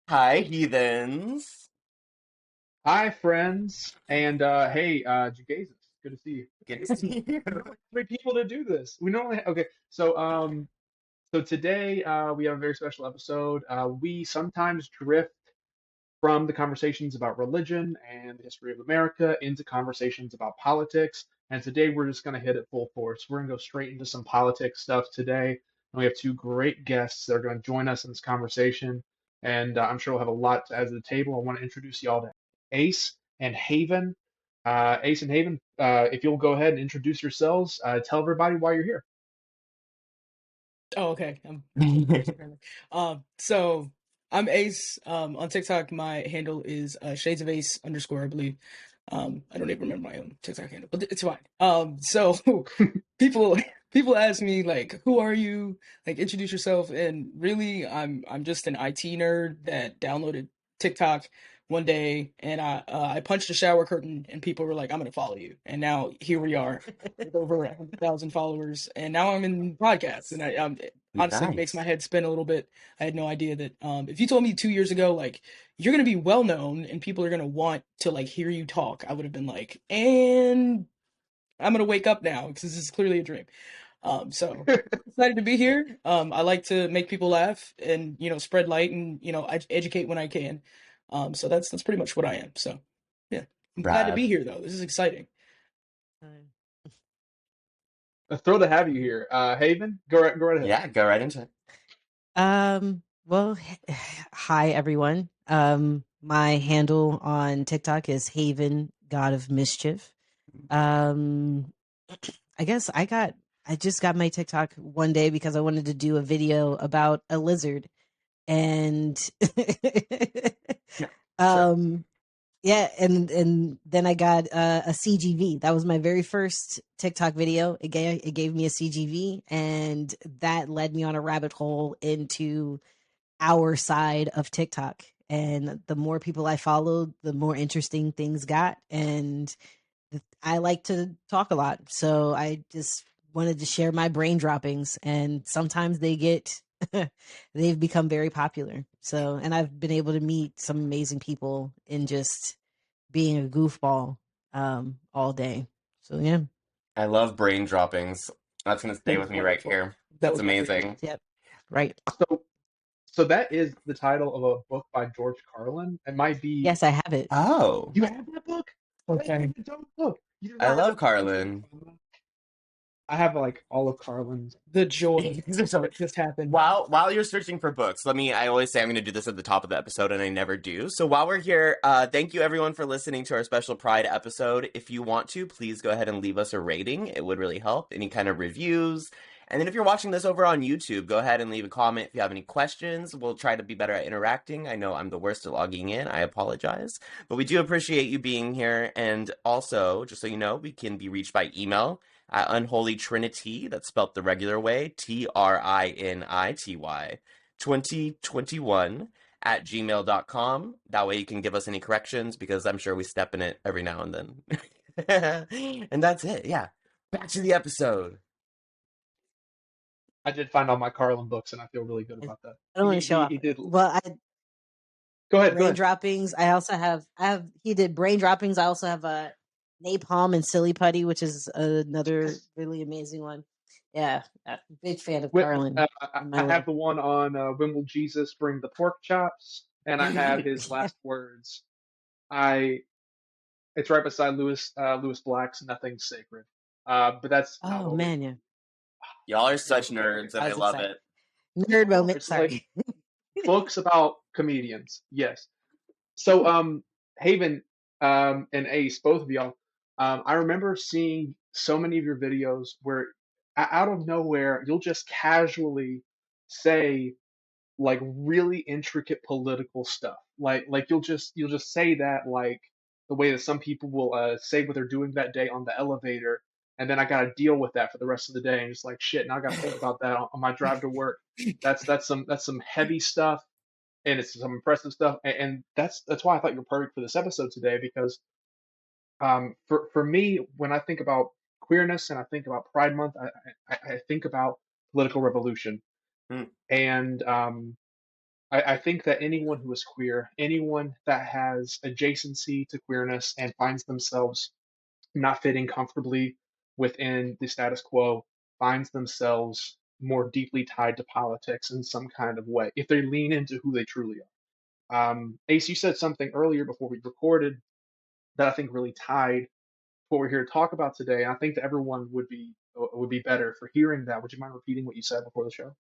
Hi, heathens. Hi, friends, and hey, Jegaysus, good to see you. Good to see you. We normally have three people to do this. We normally okay. So today we have a very special episode. We sometimes drift from the conversations about religion and the history of America into conversations about politics. And today we're just going to hit it full force. We're going to go straight into some politics stuff today. And we have two great guests that are going to join us in this conversation. And I'm sure we'll have a lot to add to the table. I want to introduce y'all to Ace and Haven. Ace and Haven, if you'll go ahead and introduce yourselves, tell everybody why you're here. Oh, okay. I'm first apparently. So I'm Ace. On TikTok, my handle is Shades of Ace underscore, I believe. I don't even remember my own TikTok handle, but it's fine. So people people ask me like, "Who are you?" Like, introduce yourself. And really, I'm just an IT nerd that downloaded TikTok one day, and I punched a shower curtain, and people were like, "I'm gonna follow you." And now here we are with over 100,000 followers, and now I'm in podcasts, and honestly, it makes my Nice. head spin a little bit. I had no idea that if you told me 2 years ago, like, you're gonna be well known and people are gonna want to like hear you talk, I would have been like, and I'm gonna wake up now because this is clearly a dream. So excited to be here. I like to make people laugh and spread light and educate when I can. So that's pretty much what I am. So yeah, I'm glad to Brad. be here though. This is exciting. Fine. A thrill to have you here. Haven, go right ahead. Yeah, go right into it. Well, hi everyone. My handle on TikTok is Haven God of Mischief. Um, I guess I just got my TikTok one day because I wanted to do a video about a lizard, and Yeah, sure. um, yeah, and then I got a CGV. That was my very first TikTok video. It gave me a CGV, and that led me on a rabbit hole into our side of TikTok. And the more people I followed, the more interesting things got. And I like to talk a lot. So I just wanted to share my brain droppings. And sometimes they've become very popular. So, and I've been able to meet some amazing people in just being a goofball all day. So, yeah. I love brain droppings. That's gonna stay with me right Wonderful. here. That It's was perfect. amazing. Yep. Right. So, so that is the title of a book by George Carlin. It might be. Yes, I have it. Oh, You have that book? That's Okay. a dope book. You do I not have love that book? Carlin. I have like all of Carlin's. The joy So, that just happened. while you're searching for books, I always say I'm gonna do this at the top of the episode, and I never do. So while we're here, thank you everyone for listening to our special Pride episode. If you want to, please go ahead and leave us a rating. It would really help. Any kind of reviews. And then if you're watching this over on YouTube, go ahead and leave a comment if you have any questions. We'll try to be better at interacting. I know I'm the worst at logging in. I apologize. But we do appreciate you being here. And also, just so you know, we can be reached by email at Unholy Trinity, that's spelled the regular way, Trinity, 2021 at gmail.com. That way you can give us any corrections because I'm sure we step in it every now and then. And that's it. Yeah. Back to the episode. I did find all my Carlin books, and I feel really good I about that. don't want to show off. He did. Well, I Go ahead. Go brain ahead. droppings. I have he did brain droppings. I also have a napalm and silly putty, which is another really amazing one. Yeah, big fan of Carlin in my I have life. the one on when will Jesus bring the pork chops, and I have his Yeah. last words. I. It's right beside Lewis Black's "Nothing's Sacred." But that's not Oh what we're. man, yeah, Y'all are Yeah. such Okay. Okay. nerds, and I I was love excited. it. Nerd moment. It's like Sorry. books about comedians. Yes. So, Haven, and Ace, both of y'all, I remember seeing so many of your videos where, out of nowhere, you'll just casually say like really intricate political stuff. Like you'll just say that like the way that some people will say what they're doing that day on the elevator, and then I gotta deal with that for the rest of the day, and just like shit. Now I gotta think about that on my drive to work. That's some heavy stuff, and it's some impressive stuff, and that's why I thought you were perfect for this episode today because for me when I think about queerness and I think about Pride Month, I think about political revolution Hmm. and I think that anyone who is queer, anyone that has adjacency to queerness and finds themselves not fitting comfortably within the status quo, finds themselves more deeply tied to politics in some kind of way if they lean into who they truly are. Ace, you said something earlier before we recorded that I think really tied what we're here to talk about today. And I think that everyone would be better for hearing that. Would you mind repeating what you said before the show?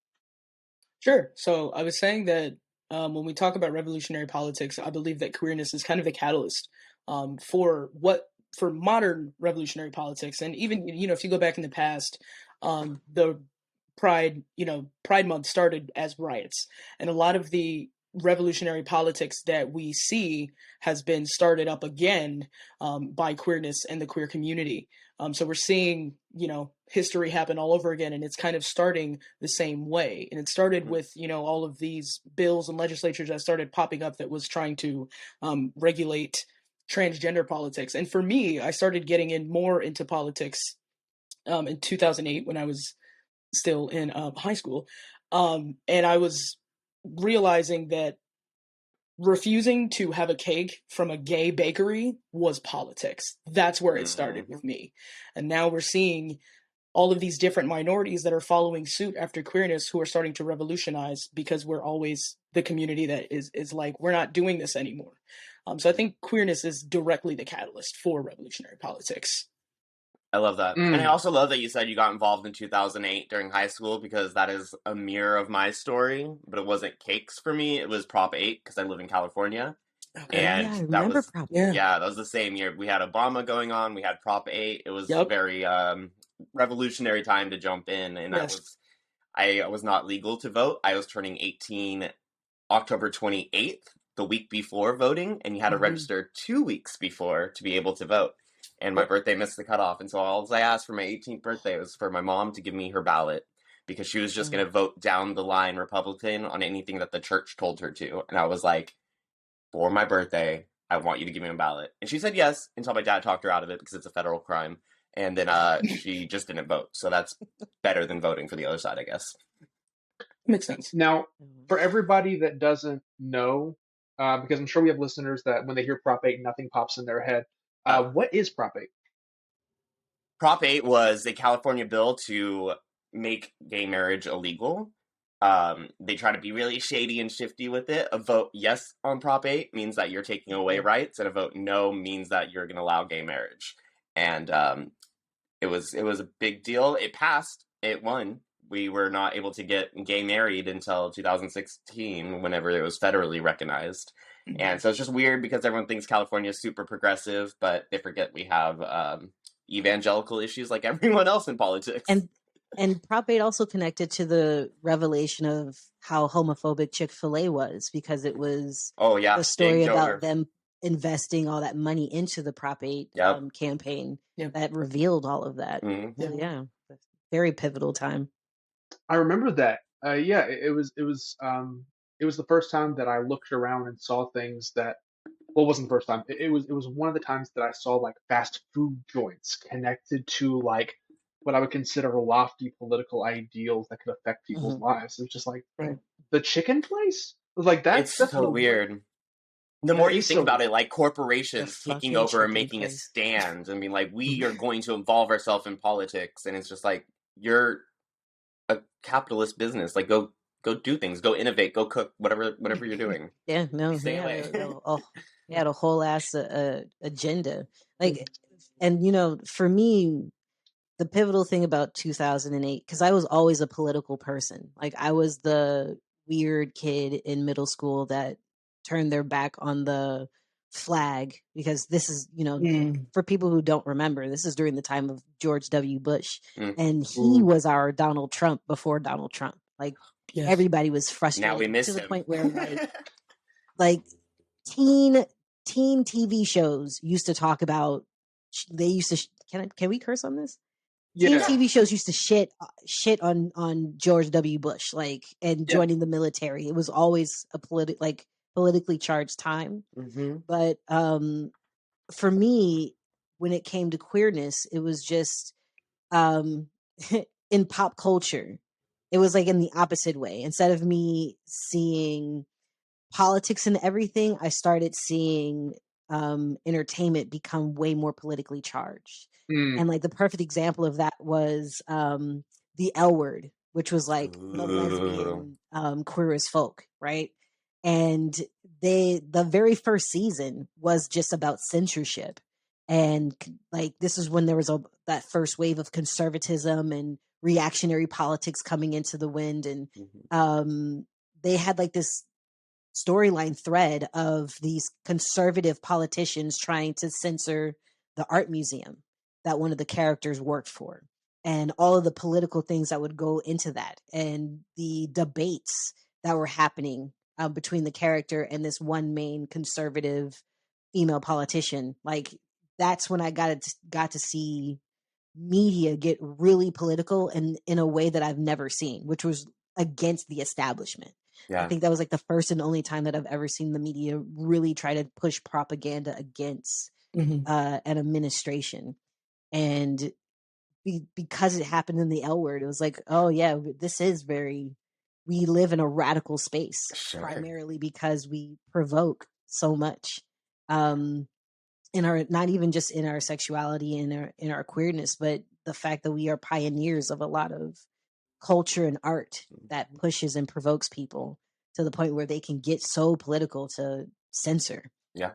Sure. So I was saying that when we talk about revolutionary politics, I believe that queerness is kind of the catalyst for modern revolutionary politics. And even, if you go back in the past, the Pride Month started as riots, and a lot of the revolutionary politics that we see has been started up again by queerness and the queer community. So we're seeing, history happen all over again, and it's kind of starting the same way. And it started with, all of these bills and legislatures that started popping up that was trying to regulate transgender politics. And for me, I started getting in more into politics in 2008 when I was still in high school. And I was realizing that refusing to have a cake from a gay bakery was politics. That's where it started with me. And now we're seeing all of these different minorities that are following suit after queerness who are starting to revolutionize, because we're always the community that is like, we're not doing this anymore. So I think queerness is directly the catalyst for revolutionary politics. I love that. And I also love that you said you got involved in 2008 during high school, because that is a mirror of my story, but it wasn't cakes for me. It was Prop 8 because I live in California. Okay. And I remember Prop 8. Yeah, that was the same year. We had Obama going on. We had Prop 8. It was very revolutionary time to jump in. And I was not legal to vote. I was turning 18 October 28th, the week before voting, and you had to register 2 weeks before to be able to vote. And my birthday missed the cutoff. And so all I asked for my 18th birthday was for my mom to give me her ballot, because she was just going to vote down the line Republican on anything that the church told her to. And I was like, for my birthday, I want you to give me a ballot. And she said yes, until my dad talked her out of it because it's a federal crime. And then she just didn't vote. So that's better than voting for the other side, I guess. Makes sense. Now, for everybody that doesn't know, because I'm sure we have listeners that when they hear Prop 8, nothing pops in their head. What is Prop 8? Prop 8 was a California bill to make gay marriage illegal. They try to be really shady and shifty with it. A vote yes on Prop 8 means that you're taking away rights, and a vote no means that you're going to allow gay marriage. And it was a big deal. It passed. It won. We were not able to get gay married until 2016, whenever it was federally recognized. And so it's just weird because everyone thinks California is super progressive, but they forget we have evangelical issues like everyone else in politics. And Prop 8 also connected to the revelation of how homophobic Chick-fil-A was, because it was the story about them investing all that money into the Prop 8 campaign that revealed all of that. So, very pivotal time. I remember that. It was the first time that I looked around and saw things that, well, it wasn't the first time. It was one of the times that I saw like fast food joints connected to like what I would consider lofty political ideals that could affect people's lives. It was just like the chicken place. It was like that's so weird. The more you think about it, like corporations taking over and making a stand and being like, we are going to involve ourselves in politics, and it's just like, you're a capitalist business. Like, go do things, go innovate, go cook, whatever you're doing. Stay away. They had a whole ass agenda. Like, and for me, the pivotal thing about 2008, because I was always a political person. Like, I was the weird kid in middle school that turned their back on the flag, because this is, for people who don't remember, this is during the time of George W. Bush, and he was our Donald Trump before Donald Trump. Like, everybody was frustrated. Now we miss to the him. point where like teen TV shows used to talk about. They used to. Can we curse on this? Teen TV shows used to shit on George W. Bush, like, and joining the military. It was always a politically charged time. But for me, when it came to queerness, it was just in pop culture. It was like in the opposite way. Instead of me seeing politics and everything, I started seeing entertainment become way more politically charged. Mm. And like the perfect example of that was the L Word, which was like the lesbian queer as folk, right? And the very first season was just about censorship. And like this is when there was that first wave of conservatism and reactionary politics coming into the wind, and they had like this storyline thread of these conservative politicians trying to censor the art museum that one of the characters worked for, and all of the political things that would go into that, and the debates that were happening between the character and this one main conservative female politician. Like that's when I got to see media get really political and in a way that I've never seen, which was against the establishment. I Yeah. think that was like the first and only time that I've ever seen the media really try to push propaganda against an administration. And because it happened in the L Word, it was like, oh yeah, this is we live in a radical space, Sure. primarily because we provoke so much. In our, not even just in our sexuality and in our queerness, but the fact that we are pioneers of a lot of culture and art that pushes and provokes people to the point where they can get so political to censor. Yeah.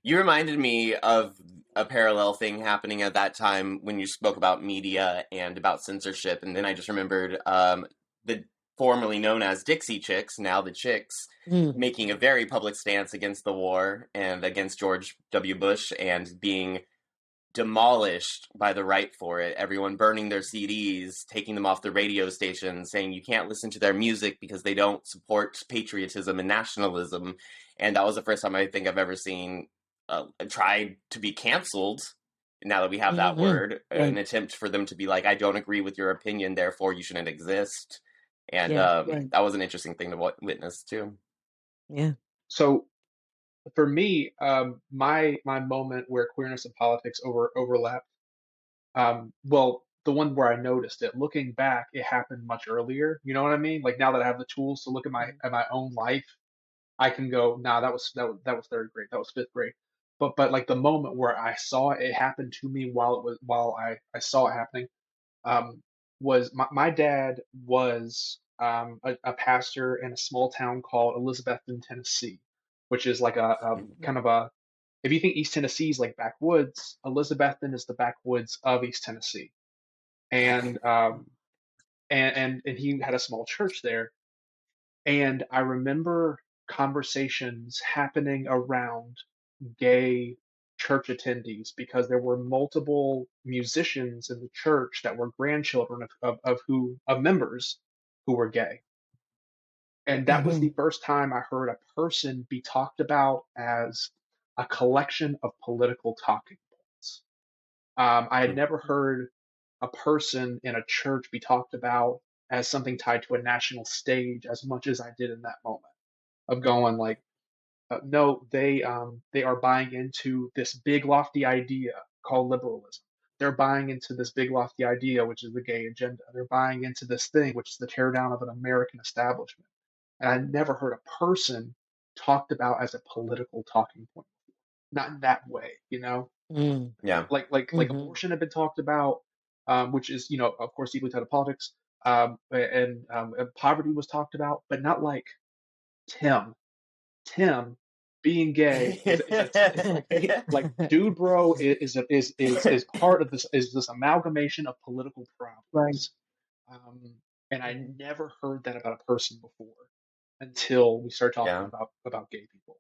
You reminded me of a parallel thing happening at that time when you spoke about media and about censorship, and then I just remembered the formerly known as Dixie Chicks, now the Chicks, making a very public stance against the war and against George W. Bush, and being demolished by the right for it. Everyone burning their CDs, taking them off the radio station, saying you can't listen to their music because they don't support patriotism and nationalism. And that was the first time I think I've ever seen tried to be canceled. Now that we have that word, an attempt for them to be like, I don't agree with your opinion, therefore you shouldn't exist. And that was an interesting thing to witness too. Yeah. So for me, my moment where queerness and politics overlapped, well, the one where I noticed it, looking back, it happened much earlier. You know what I mean? Like now that I have the tools to look at my own life, I can go, nah, that was third grade, that was fifth grade. But like the moment where I saw it, it happen to me while I saw it happening, was my dad was a pastor in a small town called Elizabethton, Tennessee, which is like a kind of a, if you think East Tennessee is like backwoods, Elizabethton is the backwoods of East Tennessee, and and he had a small church there, and I remember conversations happening around gay church attendees because there were multiple musicians in the church that were grandchildren of members who were gay. And that was the first time I heard a person be talked about as a collection of political talking points. I had never heard a person in a church be talked about as something tied to a national stage as much as I did in that moment of going like, no, they are buying into this big lofty idea called liberalism. They're buying into this big lofty idea, which is the gay agenda. They're buying into this thing, which is the tear down of an American establishment. And I never heard a person talked about as a political talking point, not in that way, you know. Yeah. Like abortion had been talked about, which is, you know, of course deeply tied to politics, and poverty was talked about, but not like Tim. Tim being gay like dude bro is part of this amalgamation of political problems. And I never heard that about a person before until we started talking Yeah. about gay people.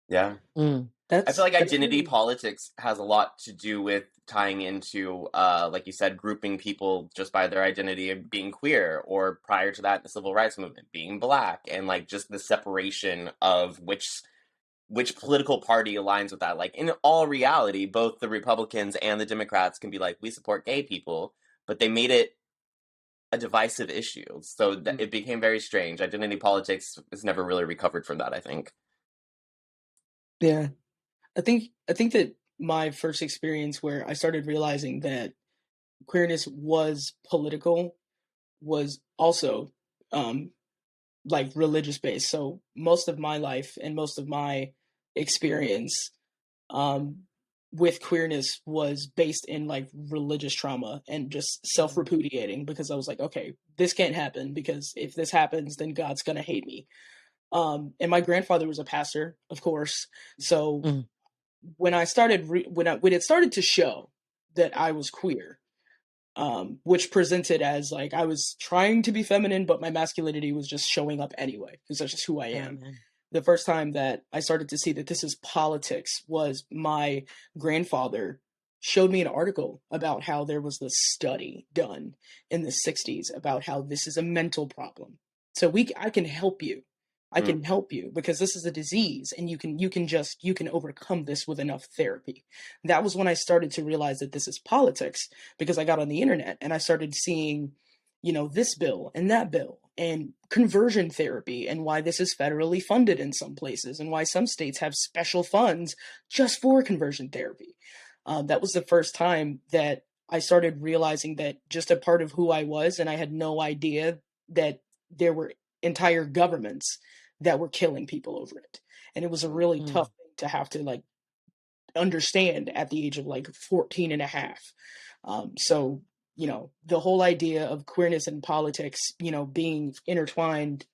Yeah. I feel like identity really... politics has a lot to do with tying into, like you said, grouping people just by their identity of being queer, or prior to that, the civil rights movement, being black, and like just the separation of which political party aligns with that. Like in all reality, both the Republicans and the Democrats can be like, we support gay people, but they made it a divisive issue. So it became very strange. Identity politics has never really recovered from that, I think. Yeah. I think that my first experience where I started realizing that queerness was political was also like religious based. So most of my life and most of my experience with queerness was based in like religious trauma and just self-repudiating, because I was like, okay, this can't happen, because if this happens, then God's gonna hate me. And my grandfather was a pastor, of course. So when I started, when it started to show that I was queer, which presented as like I was trying to be feminine, but my masculinity was just showing up anyway, because that's just who I am. The first time that I started to see that this is politics was my grandfather showed me an article about how there was this study done in the 60s about how this is a mental problem. So I can help you. I can help you because this is a disease, and you can overcome this with enough therapy. That was when I started to realize that this is politics, because I got on the internet and I started seeing, this bill and that bill and conversion therapy, and why this is federally funded in some places, and why some states have special funds just for conversion therapy. That was the first time that I started realizing that just a part of who I was, and I had no idea that there were entire governments that were killing people over it. And it was a really tough thing to have to like understand at the age of like 14 and a half. So, the whole idea of queerness and politics, being intertwined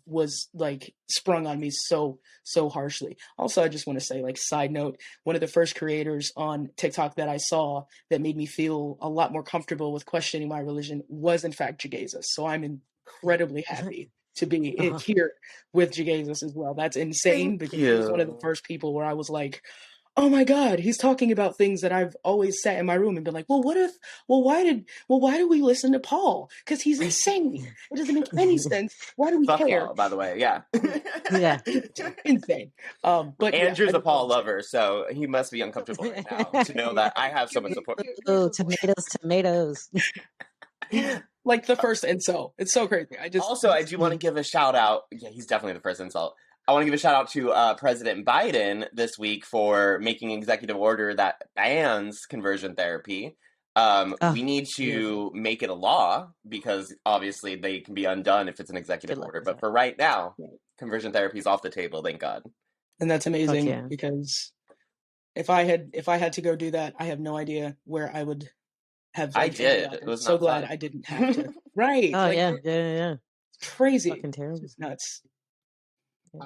was like sprung on me so harshly. Also, I just want to say, like, side note, one of the first creators on TikTok that I saw that made me feel a lot more comfortable with questioning my religion was in fact Jegaysus. So I'm incredibly happy to be here with Jegaysus as well. That's insane. Because he was one of the first people where I was like, oh my God, he's talking about things that I've always sat in my room and been like, why do we listen to Paul? Because he's insane. It doesn't make any sense. Why do we care? Paul, by the way, yeah. Yeah. Insane. But Andrew's yeah, a Paul lover, so he must be uncomfortable right now to know that I have so much support. Oh, tomatoes. Like the first insult. It's so crazy. I do want to give a shout out. Yeah, he's definitely the first insult. I want to give a shout out to President Biden this week for making an executive order that bans conversion therapy. We need to make it a law, because obviously they can be undone if it's an executive order. But for right now, conversion therapy is off the table, thank God. And that's amazing, because if I had to go do that, I have no idea where I would have. I did. It was so glad fun. I didn't have to. Right. Oh, like, yeah. Crazy. Fucking terrible. It's nuts. So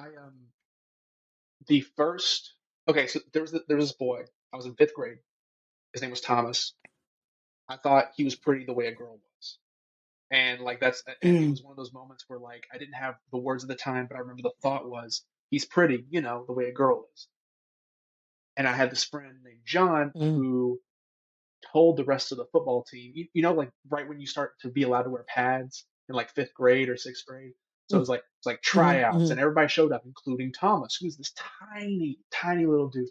there was this boy. I was in 5th grade. His name was Thomas. I thought he was pretty the way a girl was. And like and it was one of those moments where like I didn't have the words at the time, but I remember the thought was, he's pretty, the way a girl is. And I had this friend named John who told the rest of the football team, like right when you start to be allowed to wear pads in like 5th grade or 6th grade. So it was like tryouts, and everybody showed up, including Thomas, who's this tiny, tiny little dude.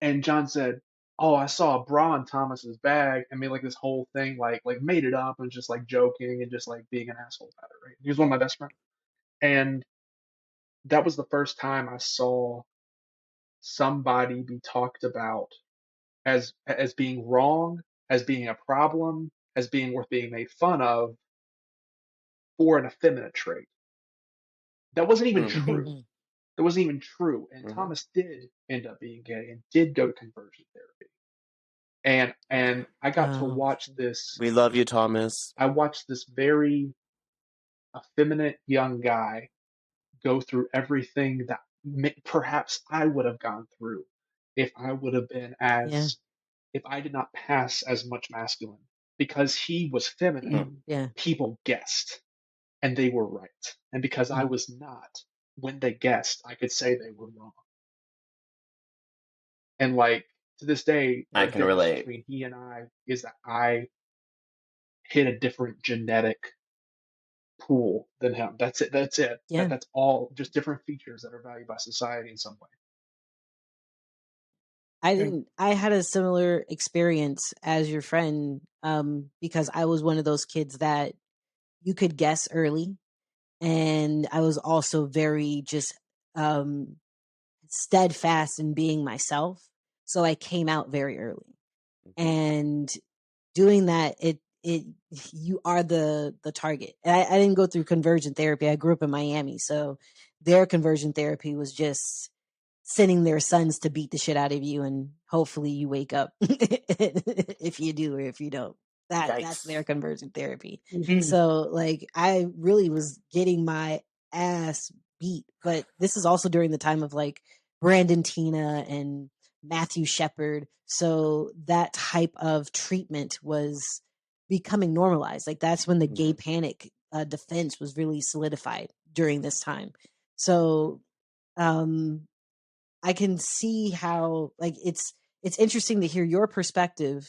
And John said, "Oh, I saw a bra in Thomas's bag," and made like this whole thing, like made it up and just like joking and just like being an asshole about it. Right? He was one of my best friends, and that was the first time I saw somebody be talked about as being wrong, as being a problem, as being worth being made fun of for an effeminate trait. That wasn't even true. That wasn't even true. And Thomas did end up being gay and did go to conversion therapy. And I got to watch this. We love you, Thomas. I watched this very effeminate young guy go through everything that perhaps I would have gone through if I would have been if I did not pass as much masculine. Because he was feminine, people guessed. And they were right. And because I was not, when they guessed, I could say they were wrong. And like to this day, I can relate. Between he and I is that I hit a different genetic pool than him. That's it. Yeah. That's all, just different features that are valued by society in some way. I had a similar experience as your friend, because I was one of those kids that you could guess early. And I was also very just steadfast in being myself. So I came out very early. And doing that, you are the target. And I didn't go through conversion therapy. I grew up in Miami, so their conversion therapy was just sending their sons to beat the shit out of you, and hopefully you wake up if you do or if you don't. That's their conversion therapy. Mhm. So like I really was getting my ass beat, but this is also during the time of like Brandon Tina and Matthew Shepard. So that type of treatment was becoming normalized. Like that's when the gay panic defense was really solidified during this time. So I can see how like it's interesting to hear your perspective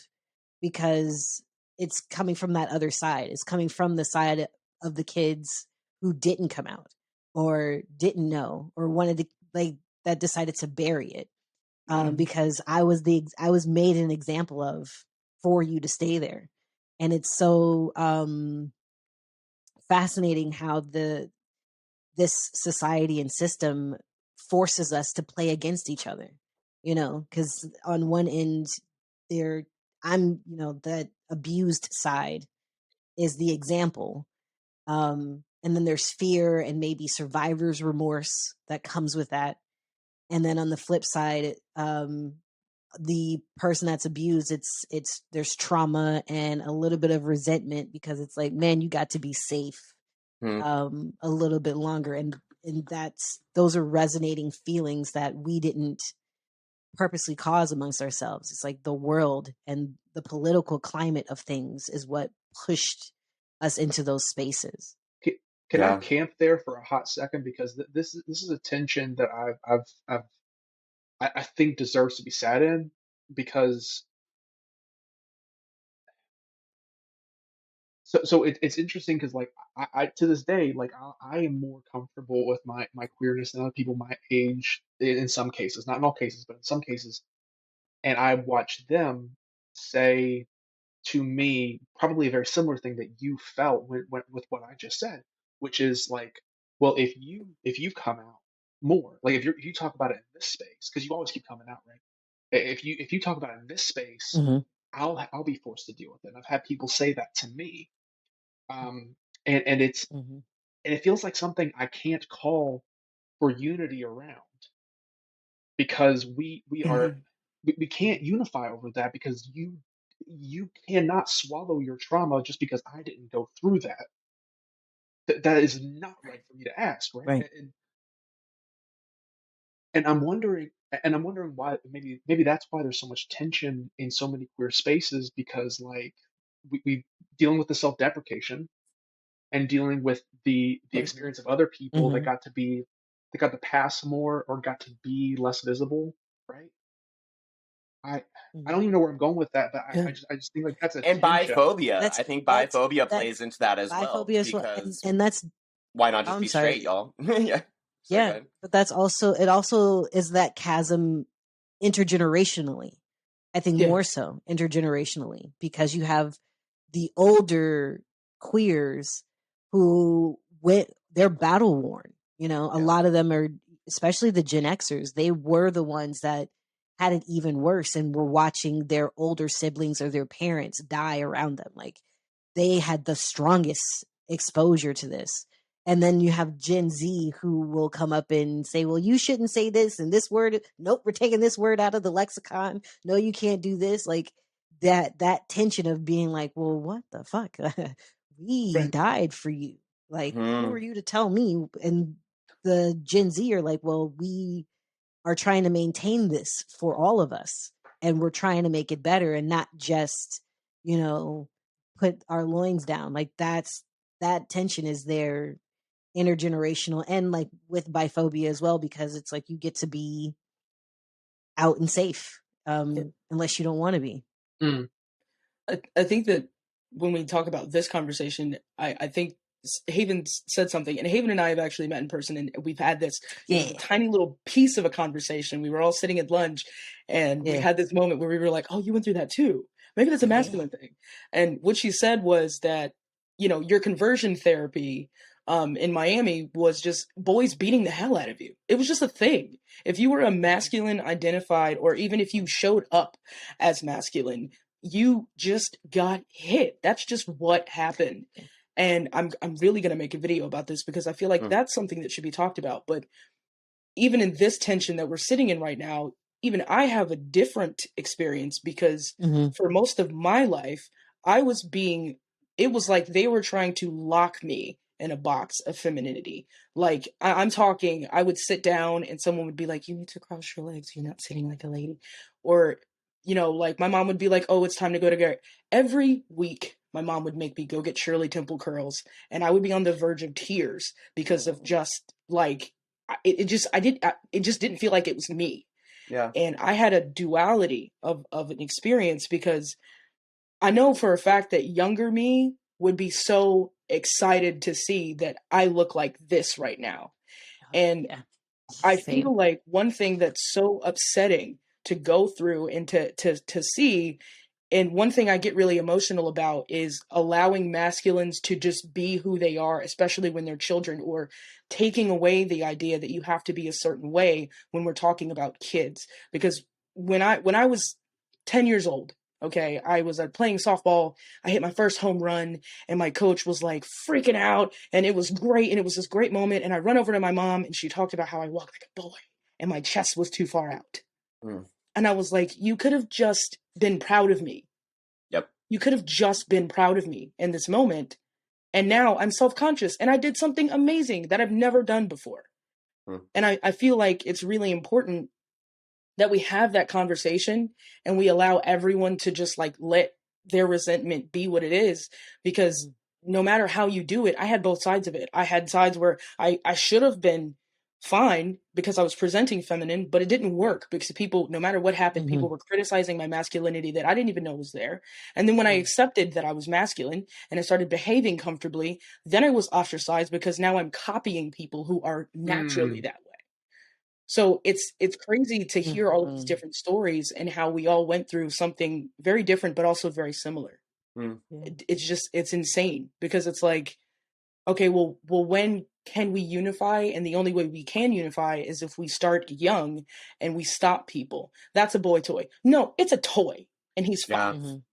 because it's coming from that other side. It's coming from the side of the kids who didn't come out or didn't know or wanted to like that decided to bury it. Because I was made an example of for you to stay there. And it's so fascinating how this society and system forces us to play against each other, because on one end I'm that abused side is the example, and then there's fear and maybe survivor's remorse that comes with that, and then on the flip side, the person that's abused, it's there's trauma and a little bit of resentment because it's like, man, you got to be safe a little bit longer, and those are resonating feelings that we didn't purposely cause amongst ourselves. It's like the world and the political climate of things is what pushed us into those spaces. Can I camp there for a hot second, because this is a tension that I think deserves to be sat in, because it's interesting because like I to this day, like I am more comfortable with my queerness than other people my age in some cases, not in all cases, but in some cases, and I watched them say to me probably a very similar thing that you felt with what I just said, which is like, well, if you come out more, like if you talk about it in this space, because you always keep coming out, right? If you talk about it in this space, Mm-hmm. I'll be forced to deal with it. And I've had people say that to me, and it's Mm-hmm. and it feels like something I can't call for unity around, because we can't unify over that, because you cannot swallow your trauma just because I didn't go through that. That is not right for me to ask, right? Right. And I'm wondering why, maybe that's why there's so much tension in so many queer spaces, because like we dealing with the self-deprecation and dealing with the experience of other people Mm-hmm. that got to pass more or got to be less visible, right? I I Mm-hmm. don't even know where I'm going with that, but Yeah. I just think like that's a And tension. biphobia. I think biphobia plays into that as well, biphobia as well, because and that's why not just I'm be straight, sorry. y'all? Yeah. Sorry, go Yeah, ahead. but that's also it. Also, is that chasm intergenerationally? I think Yeah. more so intergenerationally, because you have the older queers who they're battle worn. A Yeah. lot of them are, especially the Gen Xers. They were the ones that had it even worse and were watching their older siblings or their parents die around them. Like they had the strongest exposure to this. And then you have Gen Z who will come up and say, well, you shouldn't say this and this word. Nope, we're taking this word out of the lexicon. No, you can't do this. Like that tension of being like, well, what the fuck? We Right. died for you. Like, who are you to tell me? And the Gen Z are like, well, we are trying to maintain this for all of us. And we're trying to make it better and not just, you know, put our loins down. Like that tension is there intergenerational and like with biphobia as well, because it's like you get to be out and safe unless you don't want to be. Mm. I think that when we talk about this conversation, I think Haven said something, and Haven and I have actually met in person, and we've had this tiny little piece of a conversation. We were all sitting at lunch, and we had this moment where we were like, "Oh, you went through that too. Maybe that's a masculine thing." And what she said was that, your conversion therapy in Miami was just boys beating the hell out of you. It was just a thing. If you were a masculine identified, or even if you showed up as masculine, you just got hit. That's just what happened. And I'm really going to make a video about this because I feel like that's something that should be talked about. But even in this tension that we're sitting in right now, even I have a different experience because for most of my life, it was like they were trying to lock me in a box of femininity. Like I'm talking, I would sit down and someone would be like, you need to cross your legs. You're not sitting like a lady. Or, like my mom would be like, oh, it's time to go to Gary. Every week, my mom would make me go get Shirley Temple curls. And I would be on the verge of tears because of just like, it just didn't feel like it was me. Yeah. And I had a duality of an experience because I know for a fact that younger me would be so excited to see that I look like this right now. And I feel like one thing that's so upsetting to go through and to see, and one thing I get really emotional about is allowing masculines to just be who they are, especially when they're children, or taking away the idea that you have to be a certain way when we're talking about kids. Because when I was 10 years old, okay, I was playing softball. I hit my first home run and my coach was like freaking out and it was great. And it was this great moment. And I run over to my mom and she talked about how I walk like a boy and my chest was too far out. And I was like, you could have just been proud of me. Yep. You could have just been proud of me in this moment. And now I'm self-conscious and I did something amazing that I've never done before. And I feel like it's really important that we have that conversation and we allow everyone to just like let their resentment be what it is, because no matter how you do it, I had both sides of it. I had sides where I should have been fine because I was presenting feminine, but it didn't work because people, no matter what happened, people were criticizing my masculinity that I didn't even know was there. And then when I accepted that I was masculine and I started behaving comfortably, then I was ostracized because now I'm copying people who are naturally that way. So it's crazy to hear all of these different stories and how we all went through something very different, but also very similar. It's insane because it's like, okay, well, when can we unify? And the only way we can unify is if we start young and we stop people. That's a boy toy. No, it's a toy and he's fine.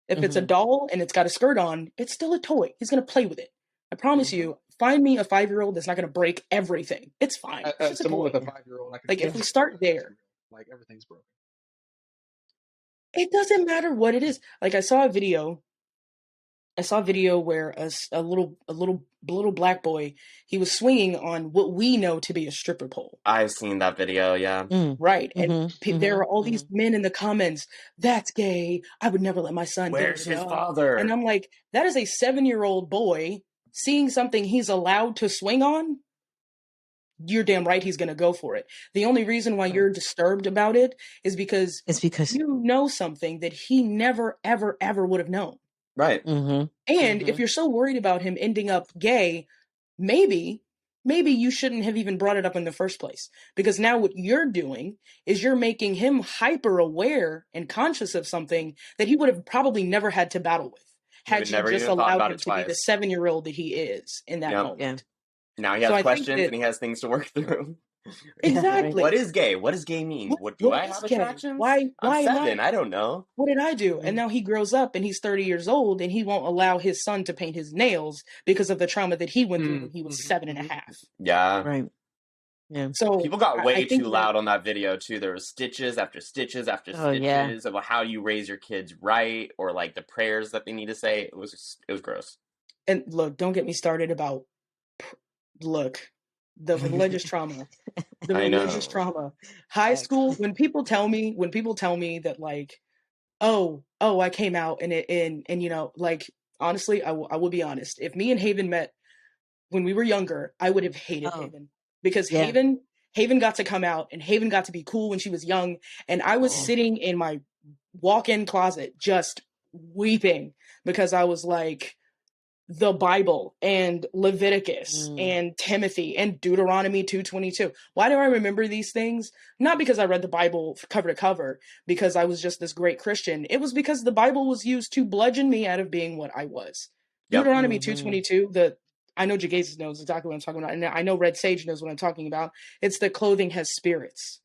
If it's a doll and it's got a skirt on, it's still a toy. He's going to play with it. I promise you, find me a 5-year-old that's not going to break everything. It's fine. It's just Someone a with toy. a 5-year-old, Like if we start there, like everything's broken. it doesn't matter what it is. Like I saw a video where a little black boy, he was swinging on what we know to be a stripper pole. I've seen that video, yeah. Right. And there are all these men in the comments, that's gay. I would never let my son Where's do his that. father? And I'm like, that is a 7-year-old boy seeing something he's allowed to swing on. You're damn right he's going to go for it. The only reason why you're disturbed about it is because you know something that he never, ever, ever would have known. Right. And if you're so worried about him ending up gay, maybe you shouldn't have even brought it up in the first place. Because now what you're doing is you're making him hyper aware and conscious of something that he would have probably never had to battle with had you just allowed him to be the 7-year-old that he is in that moment. Yeah. Now he has questions and he has things to work through. Exactly. What is gay? What does gay mean? What do I have attractions? Why I'm 7. I don't know. What did I do? And now he grows up and he's 30 years old and he won't allow his son to paint his nails because of the trauma that he went through when he was 7.5. Yeah. Right. Yeah. So people got way too loud on that video too. There was stitches after stitches after stitches about how you raise your kids right, or like the prayers that they need to say. It was gross. And look, don't get me started about the religious trauma. The religious trauma. High school, when people tell me that like, oh, I came out and you know, like honestly, I will be honest. If me and Haven met when we were younger, I would have hated Haven because Haven got to come out and Haven got to be cool when she was young, and I was sitting in my walk-in closet just weeping because I was like, the Bible and Leviticus and Timothy and Deuteronomy 2:22. Why do I remember these things? Not because I read the Bible cover to cover, because I was just this great Christian. It was because the Bible was used to bludgeon me out of being what I was. Deuteronomy 2:22, I know Jegaysus knows exactly what I'm talking about, and I know Red Sage knows what I'm talking about. It's that clothing has spirits.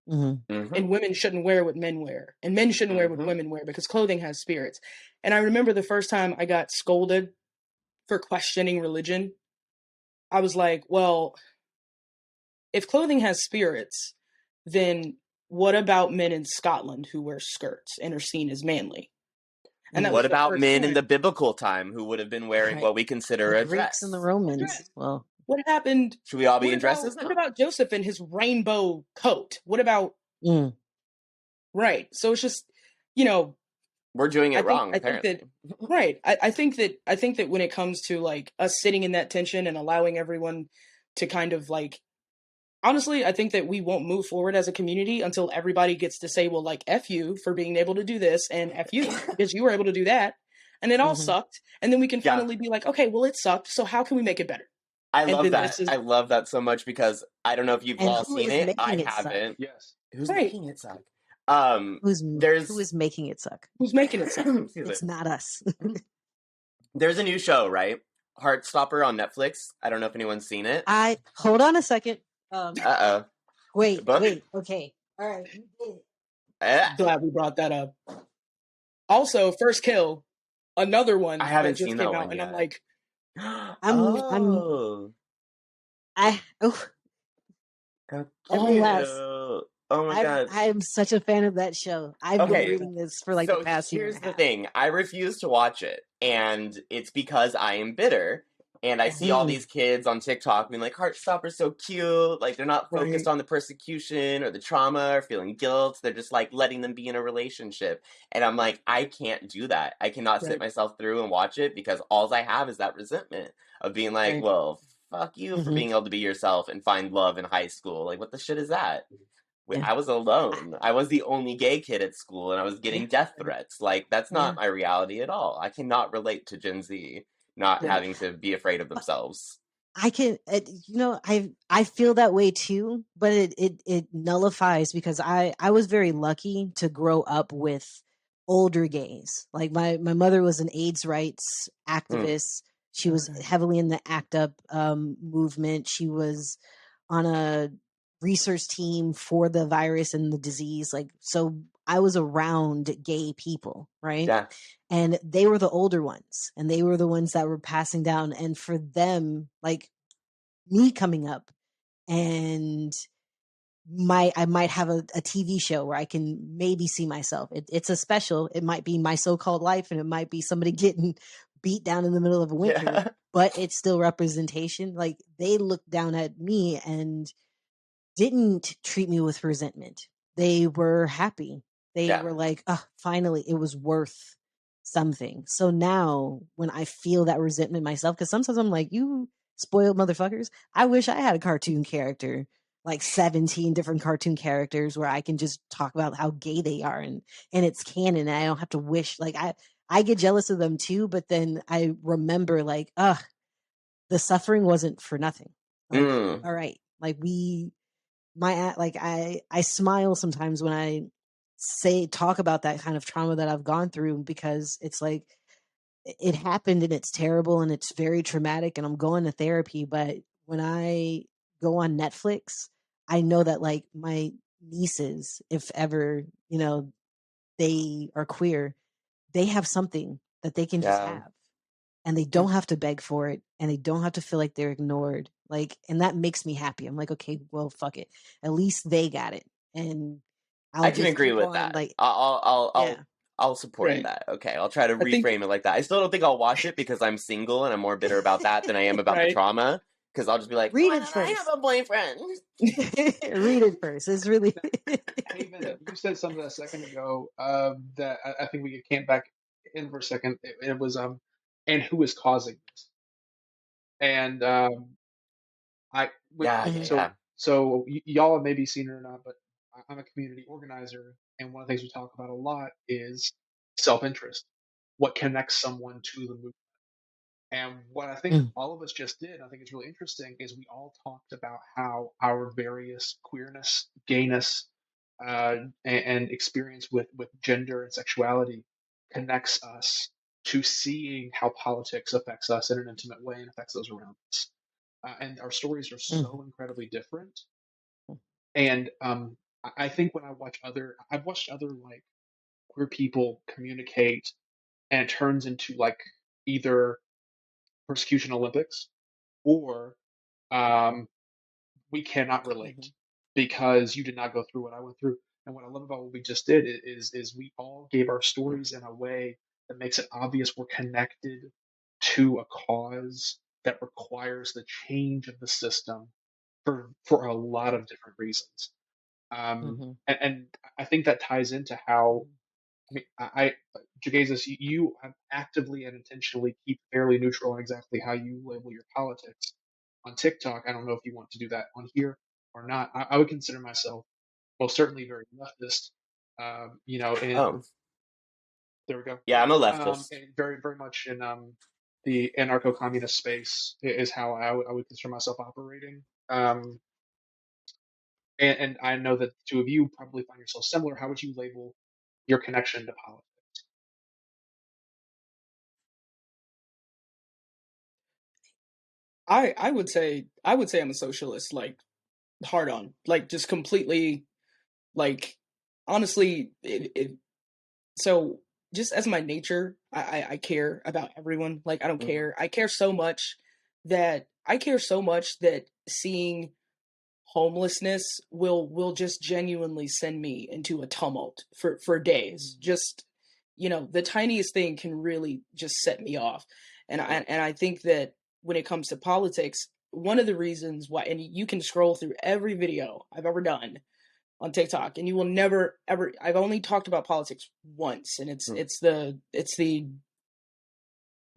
and women shouldn't wear what men wear, and men shouldn't wear what women wear because clothing has spirits. And I remember the first time I got scolded for questioning religion. I was like, well, if clothing has spirits, then what about men in Scotland who wear skirts and are seen as manly? And what about men in the biblical time who would have been wearing what we consider a dress? Greeks and the Romans. Well, what happened? Should we all be in dresses now? What about Joseph and his rainbow coat? What about right? So it's just, you know, we're doing it wrong. Apparently. I think that when it comes to like us sitting in that tension and allowing everyone to kind of like, honestly, I think that we won't move forward as a community until everybody gets to say, well, like, F you for being able to do this, and F you because you were able to do that, and it all sucked. And then we can finally be like, okay, well, it sucked, so how can we make it better? I love that. I love that so much because I don't know if you've all seen it. I haven't. Yes. Who's making it suck? Who is making it suck? Who's making it suck? It's not us. There's a new show, right? Heartstopper on Netflix. I don't know if anyone's seen it. Hold on a second. Wait. Okay. All right. Glad we brought that up. Also, First Kill, another one. I haven't just seen came that out, one and yet. I'm like, Oh my god! I am such a fan of that show. I've been reading this for like the past year. Here's the thing: I refuse to watch it, and it's because I am bitter. And I see all these kids on TikTok being like, Heartstopper's so cute. Like, they're not focused on the persecution or the trauma or feeling guilt. They're just, like, letting them be in a relationship. And I'm like, I can't do that. I cannot sit myself through and watch it because all I have is that resentment of being like, well, fuck you for being able to be yourself and find love in high school. Like, what the shit is that? I was alone. I was the only gay kid at school, and I was getting death threats. Like, that's not my reality at all. I cannot relate to Gen Z not having to be afraid of themselves. I can, I feel that way too, but it nullifies because I was very lucky to grow up with older gays. Like my mother was an AIDS rights activist. She was heavily in the ACT UP movement. She was on a research team for the virus and the disease. Like, so I was around gay people, right? Yeah. And they were the older ones, and they were the ones that were passing down. And for them, like me coming up, and I might have a TV show where I can maybe see myself. It's a special. It might be my so-called life, and it might be somebody getting beat down in the middle of a winter, but it's still representation. Like, they looked down at me and didn't treat me with resentment. They were happy. They were like, oh, finally, it was worth something. So now when I feel that resentment myself, because sometimes I'm like, you spoiled motherfuckers. I wish I had a cartoon character, like 17 different cartoon characters where I can just talk about how gay they are and it's canon. And I don't have to wish. Like, I get jealous of them too, but then I remember like, the suffering wasn't for nothing. Like, all right. Like I smile sometimes when I talk about that kind of trauma that I've gone through, because it's like, it happened and it's terrible and it's very traumatic and I'm going to therapy. But when I go on Netflix, I know that like my nieces, if ever, they are queer, they have something that they can just have, and they don't have to beg for it, and they don't have to feel like they're ignored. Like, and that makes me happy. I'm like, okay, well, fuck it. At least they got it. And I can agree with that. Like, I'll support that. Okay, I'll try to reframe it like that. I still don't think I'll watch it because I'm single and I'm more bitter about that than I am about the trauma. Because I'll just be like, read it first. I have a boyfriend. Read it first. It's really. Haven, you said something a second ago that I think we could camp back in for a second. It was and who is causing this? And so y'all have maybe seen it or not, but I'm a community organizer, and one of the things we talk about a lot is self-interest. What connects someone to the movement? And what I think all of us just did, I think it's really interesting, is we all talked about how our various queerness, gayness, and experience with gender and sexuality connects us to seeing how politics affects us in an intimate way and affects those around us. And our stories are so incredibly different. And I think when I've watched other like queer people communicate, and it turns into like either persecution Olympics or um, we cannot relate because you did not go through what I went through. And what I love about what we just did is we all gave our stories in a way that makes it obvious we're connected to a cause that requires the change of the system for a lot of different reasons. And I think that ties into how I mean, Jegaysus, you actively and intentionally keep fairly neutral on exactly how you label your politics on TikTok. I don't know if you want to do that on here or not. I would consider myself most certainly very leftist. And Oh, there we go. yeah, I'm a leftist. And very, very much in the anarcho-communist space is how I would consider myself operating. And I know that the two of you probably find yourselves similar. How would you label your connection to politics? I would say I'm a socialist, like hard on, like just completely, like honestly, so just as my nature, I care about everyone. Like I don't care. I care so much that seeing homelessness will just genuinely send me into a tumult for days. Just the tiniest thing can really just set me off. And I think that when it comes to politics, one of the reasons why, and you can scroll through every video I've ever done on TikTok, and you will never ever. I've only talked about politics once, and it's the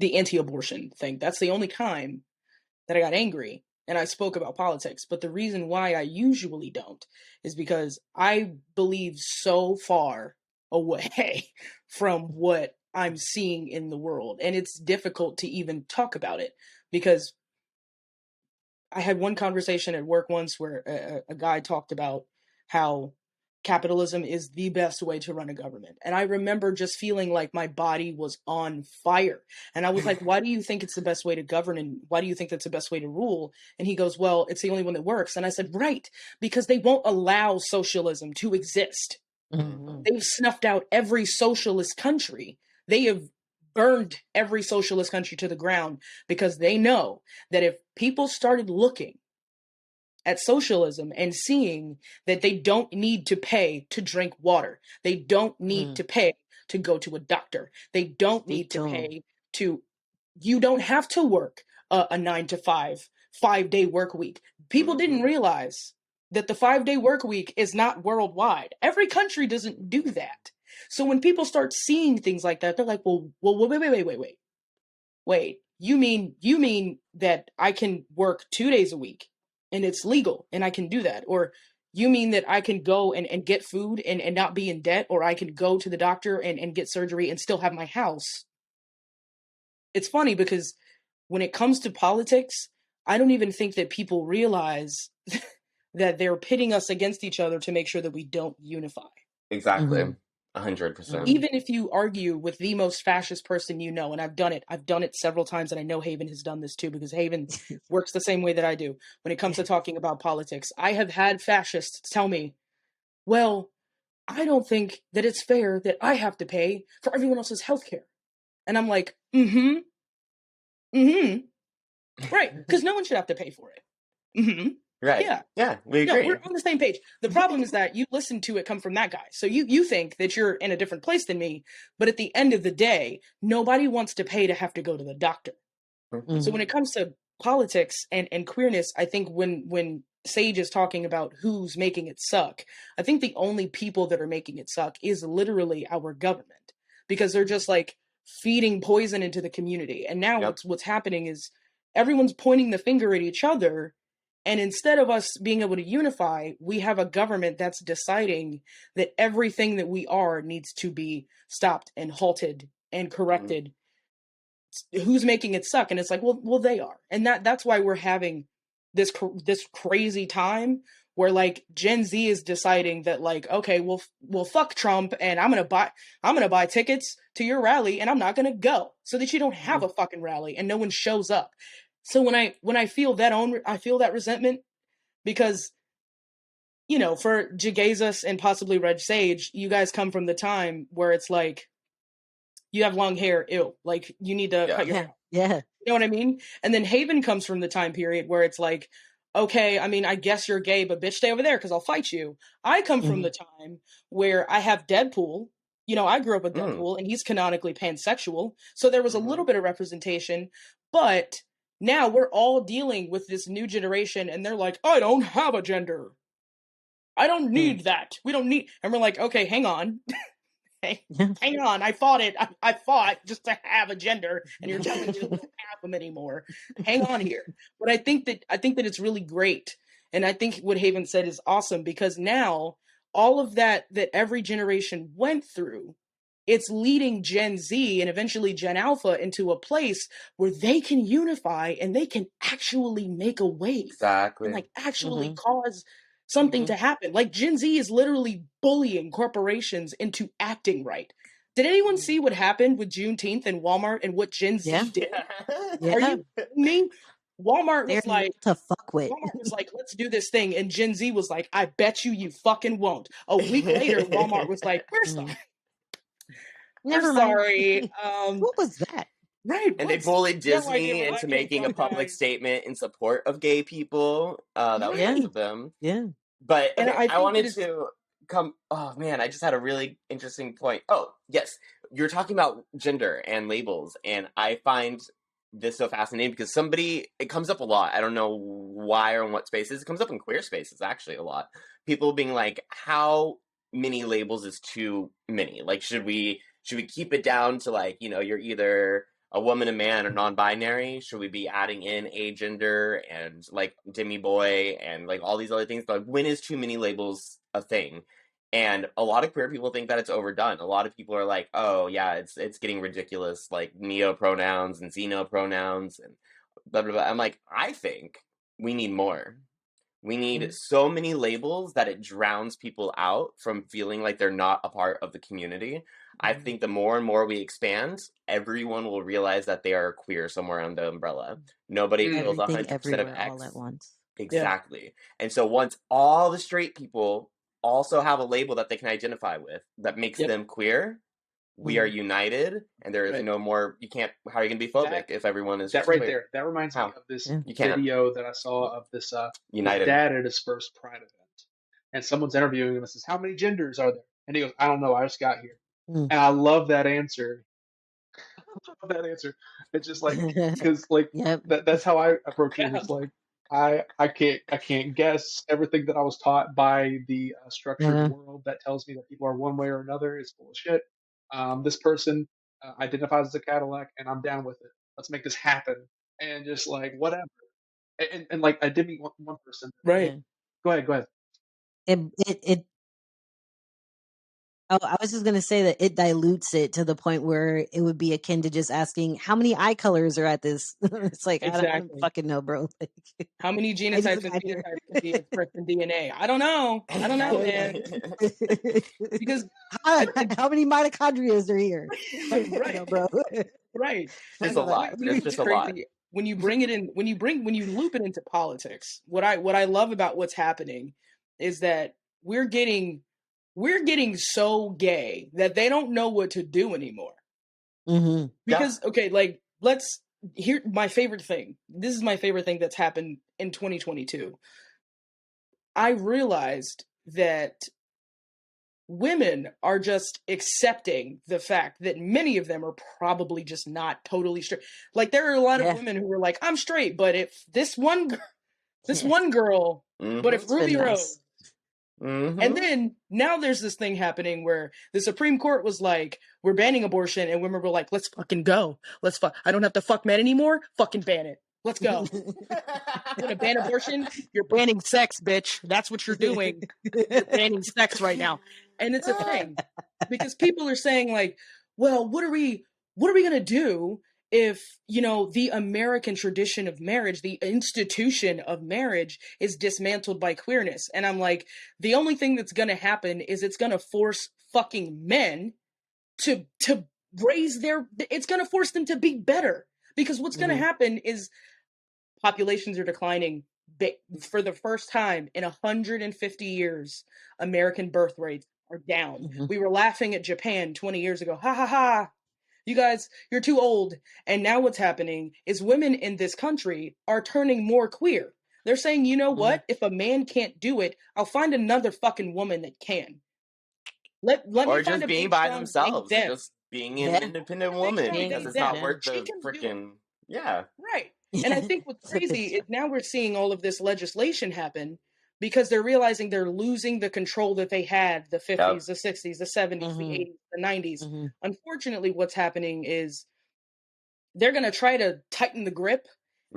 anti-abortion thing. That's the only time that I got angry and I spoke about politics. But the reason why I usually don't is because I believe so far away from what I'm seeing in the world, and it's difficult to even talk about it because I had one conversation at work once where a guy talked about how capitalism is the best way to run a government. And I remember just feeling like my body was on fire. And I was like, why do you think it's the best way to govern? And why do you think that's the best way to rule? And he goes, well, it's the only one that works. And I said, right, because they won't allow socialism to exist. They've snuffed out every socialist country. They have burned every socialist country to the ground because they know that if people started looking at socialism and seeing that they don't need to pay to drink water, they don't need to pay to go to a doctor, they don't need to pay to, you don't have to work a 9 to 5 5-day work week. People didn't realize that the 5-day work week is not worldwide. Every country doesn't do that. So when people start seeing things like that, they're like, well, wait. You mean that I can work 2 days a week and it's legal and I can do that? Or you mean that I can go and get food and not be in debt, or I can go to the doctor and get surgery and still have my house? It's funny because when it comes to politics, I don't even think that people realize that they're pitting us against each other to make sure that we don't unify. Exactly. 100%. Even if you argue with the most fascist person you know, and I've done it several times, and I know Haven has done this too, because Haven works the same way that I do when it comes to talking about politics. I have had fascists tell me, well, I don't think that it's fair that I have to pay for everyone else's healthcare. And I'm like, right, because no one should have to pay for it. Right. Yeah, we agree. No, we're on the same page. The problem is that you listen to it come from that guy. So you think that you're in a different place than me, but at the end of the day, nobody wants to pay to have to go to the doctor. So when it comes to politics and queerness, I think when Sage is talking about who's making it suck, I think the only people that are making it suck is literally our government, because they're just like feeding poison into the community. And now what's happening is everyone's pointing the finger at each other. And instead of us being able to unify, we have a government that's deciding that everything that we are needs to be stopped and halted and corrected. Who's making it suck? And it's like, well, they are. And that's why we're having this crazy time where like Gen Z is deciding that like, okay, well, fuck Trump, and I'm gonna buy tickets to your rally, and I'm not gonna go, so that you don't have a fucking rally and no one shows up. So when I feel that resentment, because you know, for Jegaysus and possibly Red Sage, you guys come from the time where it's like, you have long hair, ew, like you need to cut your hair. Yeah. You know what I mean? And then Haven comes from the time period where it's like, okay, I mean, I guess you're gay, but bitch, stay over there because I'll fight you. I come from the time where I have Deadpool. You know, I grew up with Deadpool, and he's canonically pansexual. So there was a little bit of representation, but now we're all dealing with this new generation, and they're like, I don't have a gender. I don't need that. We don't need. And we're like, okay, hang on. Hang on, I fought it. I fought just to have a gender, and you're telling me you don't have them anymore. Hang on here. But I think that it's really great, and I think what Haven said is awesome, because now all of that every generation went through, it's leading Gen Z and eventually Gen Alpha into a place where they can unify and they can actually make a wave. Exactly. And like actually cause something to happen. Like Gen Z is literally bullying corporations into acting right. Did anyone see what happened with Juneteenth and Walmart and what Gen Z did? Are you kidding me? Walmart was like, to fuck with. Walmart was like, let's do this thing. And Gen Z was like, I bet you fucking won't. A week later, Walmart was like, we're sorry. Never we're mind. sorry. What was that? Right. And they bullied Disney into making a public statement in support of gay people. That was nice of them. Yeah. But And okay, I wanted that to come. Oh man, I just had a really interesting point. Oh yes, you're talking about gender and labels, and I find this so fascinating because it comes up a lot. I don't know why or in what spaces. It comes up in queer spaces actually a lot. People being like, how many labels is too many? Like, should we keep it down to like, you know, you're either a woman, a man, or non-binary? Should we be adding in agender and like demi boy and like all these other things? But when is too many labels a thing? And a lot of queer people think that it's overdone. A lot of people are like, oh yeah, it's getting ridiculous, like neo pronouns and xeno pronouns and blah blah blah. I'm like, I think we need more. We need so many labels that it drowns people out from feeling like they're not a part of the community. I think the more and more we expand, everyone will realize that they are queer somewhere under the umbrella. Nobody feels 100% of X. All at once. Exactly. Yeah. And so once all the straight people also have a label that they can identify with that makes them queer, we are united, and there is no more. How are you going to be phobic if everyone is that just right queer? there? That reminds me of this You can't. video that I saw of this United dad at his first Pride event, and someone's interviewing him and says, "How many genders are there?" And he goes, "I don't know. I just got here." And I love that answer. It's just like, because like that's how I approach it. It's like I can't guess. Everything that I was taught by the structured world that tells me that people are one way or another is bullshit. This person identifies as a Cadillac, and I'm down with it. Let's make this happen. And just like whatever. And like I did meet one person. Right. Go ahead. Oh, I was just going to say that it dilutes it to the point where it would be akin to just asking how many eye colors are at this. It's like, I don't fucking know, bro. Like, how many genotypes and phenotypes can be expressed in DNA? I don't know, man. Because how many mitochondria are here? Right, know, bro. Right. There's a lot. There's just a lot. When you bring it in, when you loop it into politics, what I love about what's happening is that we're getting so gay that they don't know what to do anymore. Because okay, like hear my favorite thing. This is my favorite thing that's happened in 2022. I realized that women are just accepting the fact that many of them are probably just not totally straight. Like there are a lot of women who are like, I'm straight, but if this one girl, but if Ruby Rose. And then now there's this thing happening where the Supreme Court was like, we're banning abortion, and women were like, let's fucking go. I don't have to fuck men anymore. Fucking ban it. Let's go. You're gonna ban abortion? You're banning sex, bitch. That's what you're doing. You're banning sex right now. And it's a thing. Because people are saying like, well, what are we gonna do if, you know, the American tradition of marriage, the institution of marriage is dismantled by queerness? And I'm like, the only thing that's going to happen is it's going to force fucking men to raise it's going to force them to be better. Because what's going to happen is populations are declining, for the first time in 150 years, American birth rates are down. Mhm. We were laughing at Japan 20 years ago. Ha ha ha. You guys, you're too old. And now what's happening is women in this country are turning more queer. They're saying, you know what? If a man can't do it, I'll find another fucking woman that can. Let me Or find just a being big, by strong, themselves big and them. just being an Yeah. independent Big, woman strong, because big it's not them. worth She the can do it. freaking yeah. Right. And I think what's It's a big crazy is strong. now we're seeing all of this legislation happen because they're realizing they're losing the control that they had the 50s, Yep. the 60s, the 70s, the Mhm. 80s, the 90s. Mhm. Unfortunately, what's happening is they're going to try to tighten the grip,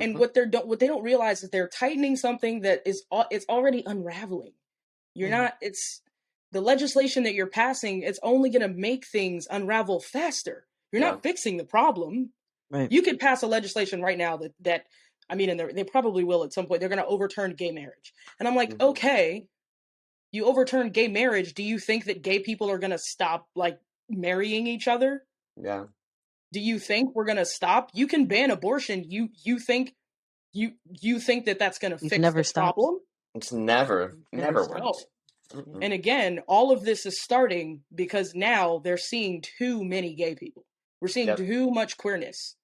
and Mhm. what they don't realize is they're tightening something that is it's already unraveling. You're Mhm. not it's the legislation that you're passing, it's only going to make things unravel faster. You're Yeah. not fixing the problem. Right. You could pass a legislation right now that I mean, and they probably will at some point. They're going to overturn gay marriage, and I'm like, Mhm. okay, you overturn gay marriage. Do you think that gay people are going to stop like marrying each other? Yeah. Do you think we're going to stop? You can ban abortion. You think that that's going to We've fix never the stopped. problem? It's never Never worked. No. stopped. Mm-mm. And again, all of this is starting because now they're seeing too many gay people. We're seeing Yep. too much queerness.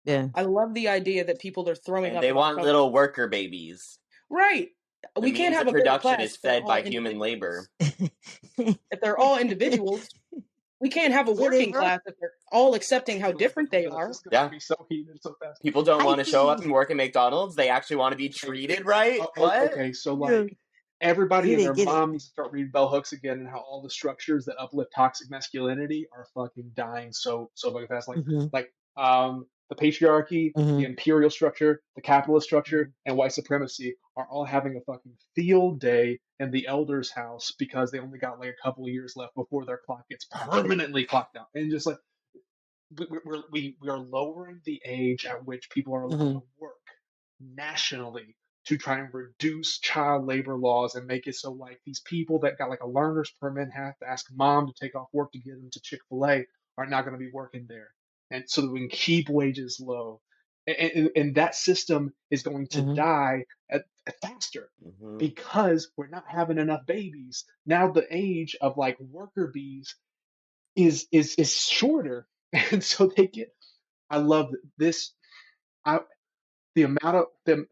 Yeah. I love the idea that people are throwing And up they about want color. little worker babies. Right. The We can't means have of a middle production class is if they're fed all by human individuals. labor. If they're all individuals, we can't have a Yeah, they working wrote- class if they're all accepting how different they are. This is gonna Yeah. be so heated so fast. People don't I want to show up think- and work at McDonald's. They actually want to be treated right. What? Okay, so Yeah. like everybody Get and it, their get it. mom needs to start reading bell hooks again, and how all the structures that uplift toxic masculinity are fucking dying so fucking fast. Mhm. Like the patriarchy, the Mhm. imperial structure, the capitalist structure, and white supremacy are all having a fucking field day in the elders' house because they only got like a couple of years left before their clock gets permanently clocked out. And just like we are lowering the age at which people are allowed Mhm. to work nationally to try and reduce child labor laws and make it so like these people that got like a learner's permit have to ask mom to take off work to get them to Chick-fil-A are not going to be working there, and so that we can keep wages low, and that system is going to Mhm. die faster Mhm. because we're not having enough babies. Now the age of like worker bees is shorter, and so they get. I love this. I the amount of them.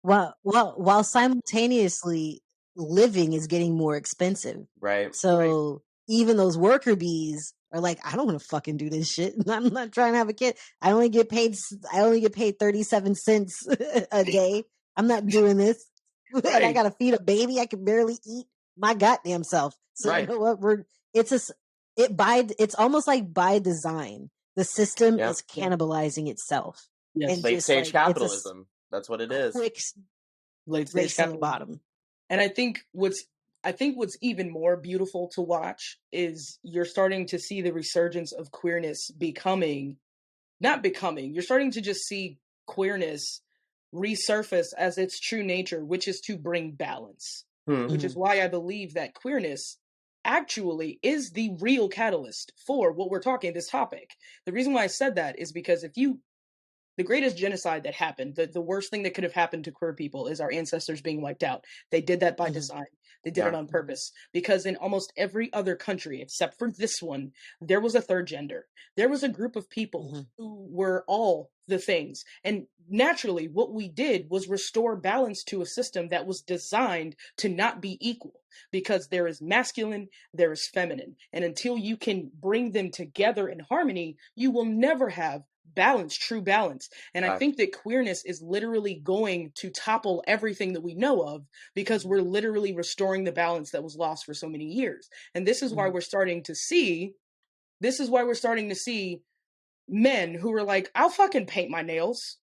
While simultaneously living is getting more expensive. Right. So even those worker bees are like, I don't want to fucking do this shit. I'm not trying to have a kid. I only get paid 37 cents a day. I'm not doing this. And I Right. gotta feed a baby. I can barely eat my goddamn self. So Right. you know what? It's almost like by design. The system Yep. is cannibalizing itself. Yes. And Late just stage like capitalism. That's what it it's a is. quick Late stage race to the capitalism. bottom. And I think what's even more beautiful to watch is you're starting to see the resurgence of queerness you're starting to just see queerness resurface as its true nature, which is to bring balance. Which is why I believe that queerness actually is the real catalyst for what we're talking, this topic. The reason why I said that is because the greatest genocide that happened, the worst thing that could have happened to queer people is our ancestors being wiped out. They did that by design. They did it on purpose. Because in almost every other country, except for this one, there was a third gender. There was a group of people who were all the things. And naturally, what we did was restore balance to a system that was designed to not be equal. Because there is masculine, there is feminine. And until you can bring them together in harmony, you will never have balance, true balance. And I think that queerness is literally going to topple everything that we know of because we're literally restoring the balance that was lost for so many years. And this is why we're starting to see men who are like, I'll fucking paint my nails.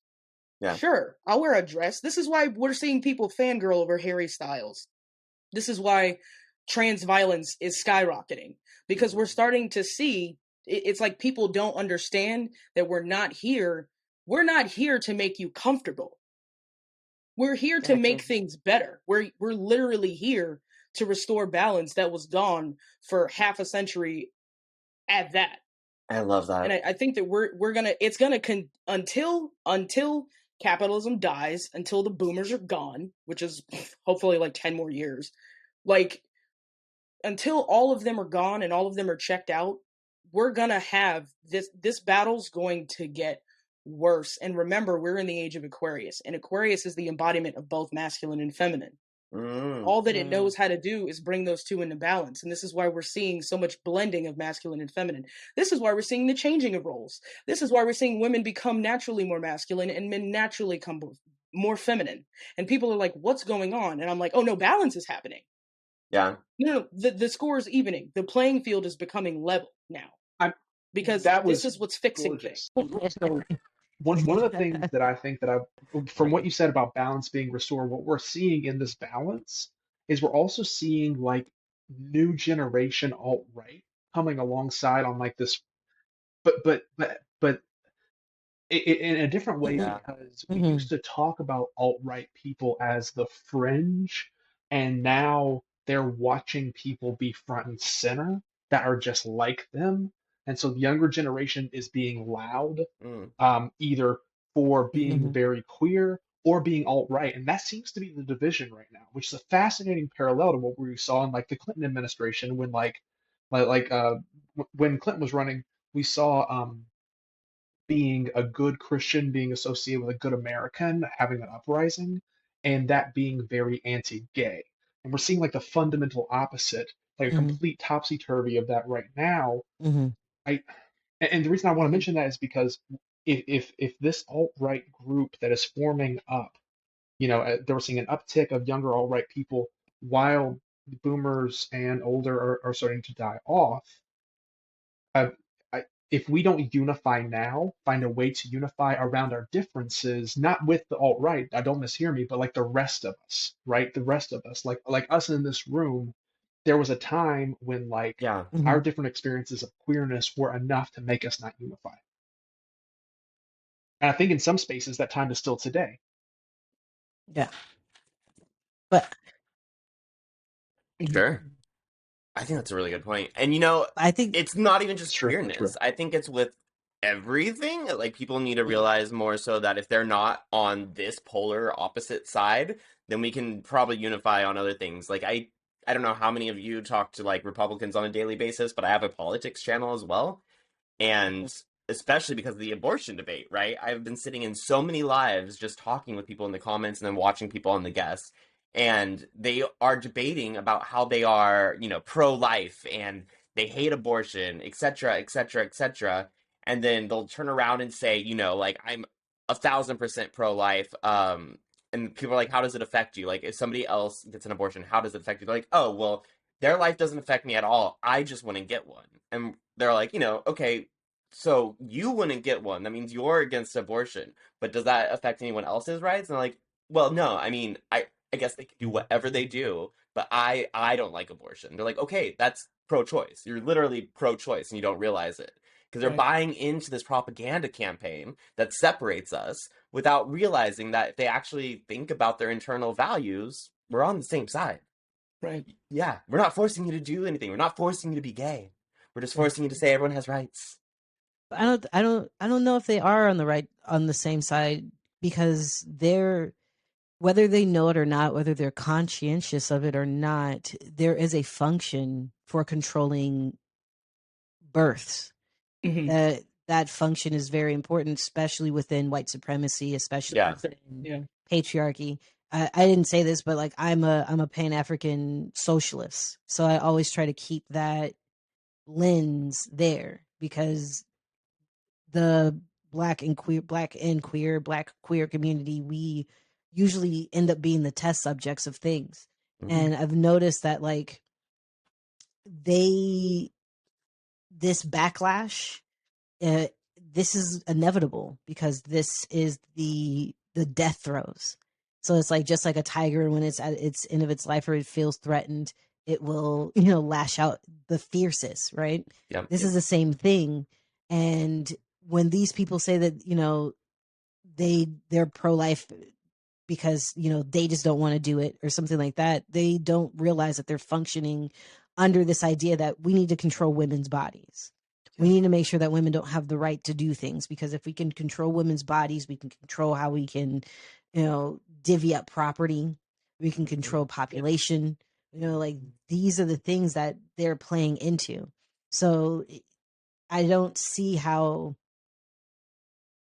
Yeah. Sure, I'll wear a dress. This is why we're seeing people fangirl over Harry Styles. This is why trans violence is skyrocketing because we're starting to see it's like people don't understand that we're not here to make you comfortable. We're here to make things better. We're literally here to restore balance that was gone for half a century at that. I love that. And I think that until capitalism dies, until the boomers are gone, which is hopefully like 10 more years, like, until all of them are gone and all of them are checked out, we're gonna have this battle's going to get worse. And remember, we're in the age of Aquarius, and Aquarius is the embodiment of both masculine and feminine. All that it knows how to do is bring those two into balance. And this is why we're seeing so much blending of masculine and feminine. This is why we're seeing the changing of roles. This is why we're seeing women become naturally more masculine and men naturally come more feminine. And people are like, what's going on? And I'm like, oh no, balance is happening. Yeah. No, the score is evening. The playing field is becoming level now. Because this is what's fixing things. One of the things that I think that from what you said about balance being restored, what we're seeing in this balance is we're also seeing like new generation alt-right coming alongside on like this, but in a different way, because we used to talk about alt-right people as the fringe, and now they're watching people be front and center that are just like them. And so the younger generation is being loud, either for being very queer or being alt-right. And that seems to be the division right now, which is a fascinating parallel to what we saw in like the Clinton administration when when Clinton was running, we saw being a good Christian being associated with a good American having an uprising, and that being very anti-gay. And we're seeing like the fundamental opposite, like a complete topsy-turvy of that right now. And the reason I want to mention that is because if this alt-right group that is forming up, they were seeing an uptick of younger alt-right people while boomers and older are starting to die off. If we don't unify now, find a way to unify around our differences, not with the alt-right, I don't mishear me, but like the rest of us, right? The rest of us, like us in this room, there was a time when like our different experiences of queerness were enough to make us not unify. And I think in some spaces that time is still today. Yeah. But Sure. I think that's a really good point. And I think it's not even just queerness. I think it's with everything. Like, people need to realize more so that if they're not on this polar opposite side, then we can probably unify on other things. Like, I don't know how many of you talk to like Republicans on a daily basis, but I have a politics channel as well. And especially because of the abortion debate, right? I've been sitting in so many lives just talking with people in the comments and then watching people on the guests. And they are debating about how they are, pro-life and they hate abortion, etc., etc., etc. And then they'll turn around and say, like, I'm 1,000% pro-life. And people are like, how does it affect you? Like, if somebody else gets an abortion, how does it affect you? They're like, oh, well, their life doesn't affect me at all. I just wouldn't get one. And they're like, okay, so you wouldn't get one. That means you're against abortion. But does that affect anyone else's rights? And they're like, well, no. I mean, I guess they can do whatever they do, but I don't like abortion. They're like, okay, that's pro-choice. You're literally pro-choice and you don't realize it. Because they're buying into this propaganda campaign that separates us without realizing that if they actually think about their internal values, we're on the same side. Right. Yeah, we're not forcing you to do anything. We're not forcing you to be gay. We're just forcing you to say everyone has rights. I don't know if they are on the same side, because they're, whether they know it or not, whether they're conscientious of it or not, there is a function for controlling births. That function is very important, especially within white supremacy, especially within patriarchy. I didn't say this, but like I'm a Pan-African socialist, so I always try to keep that lens there, because the black queer community, we usually end up being the test subjects of things. And I've noticed that like this backlash, this is inevitable, because this is the death throes. So it's like, just like a tiger, when it's at its end of its life or it feels threatened, it will lash out the fiercest, right? This is the same thing. And when these people say that they're pro-life because they just don't want to do it or something like that, they don't realize that they're functioning under this idea that we need to control women's bodies. We need to make sure that women don't have the right to do things, because if we can control women's bodies, we can control how we can, divvy up property. We can control population. Like, these are the things that they're playing into. So I don't see how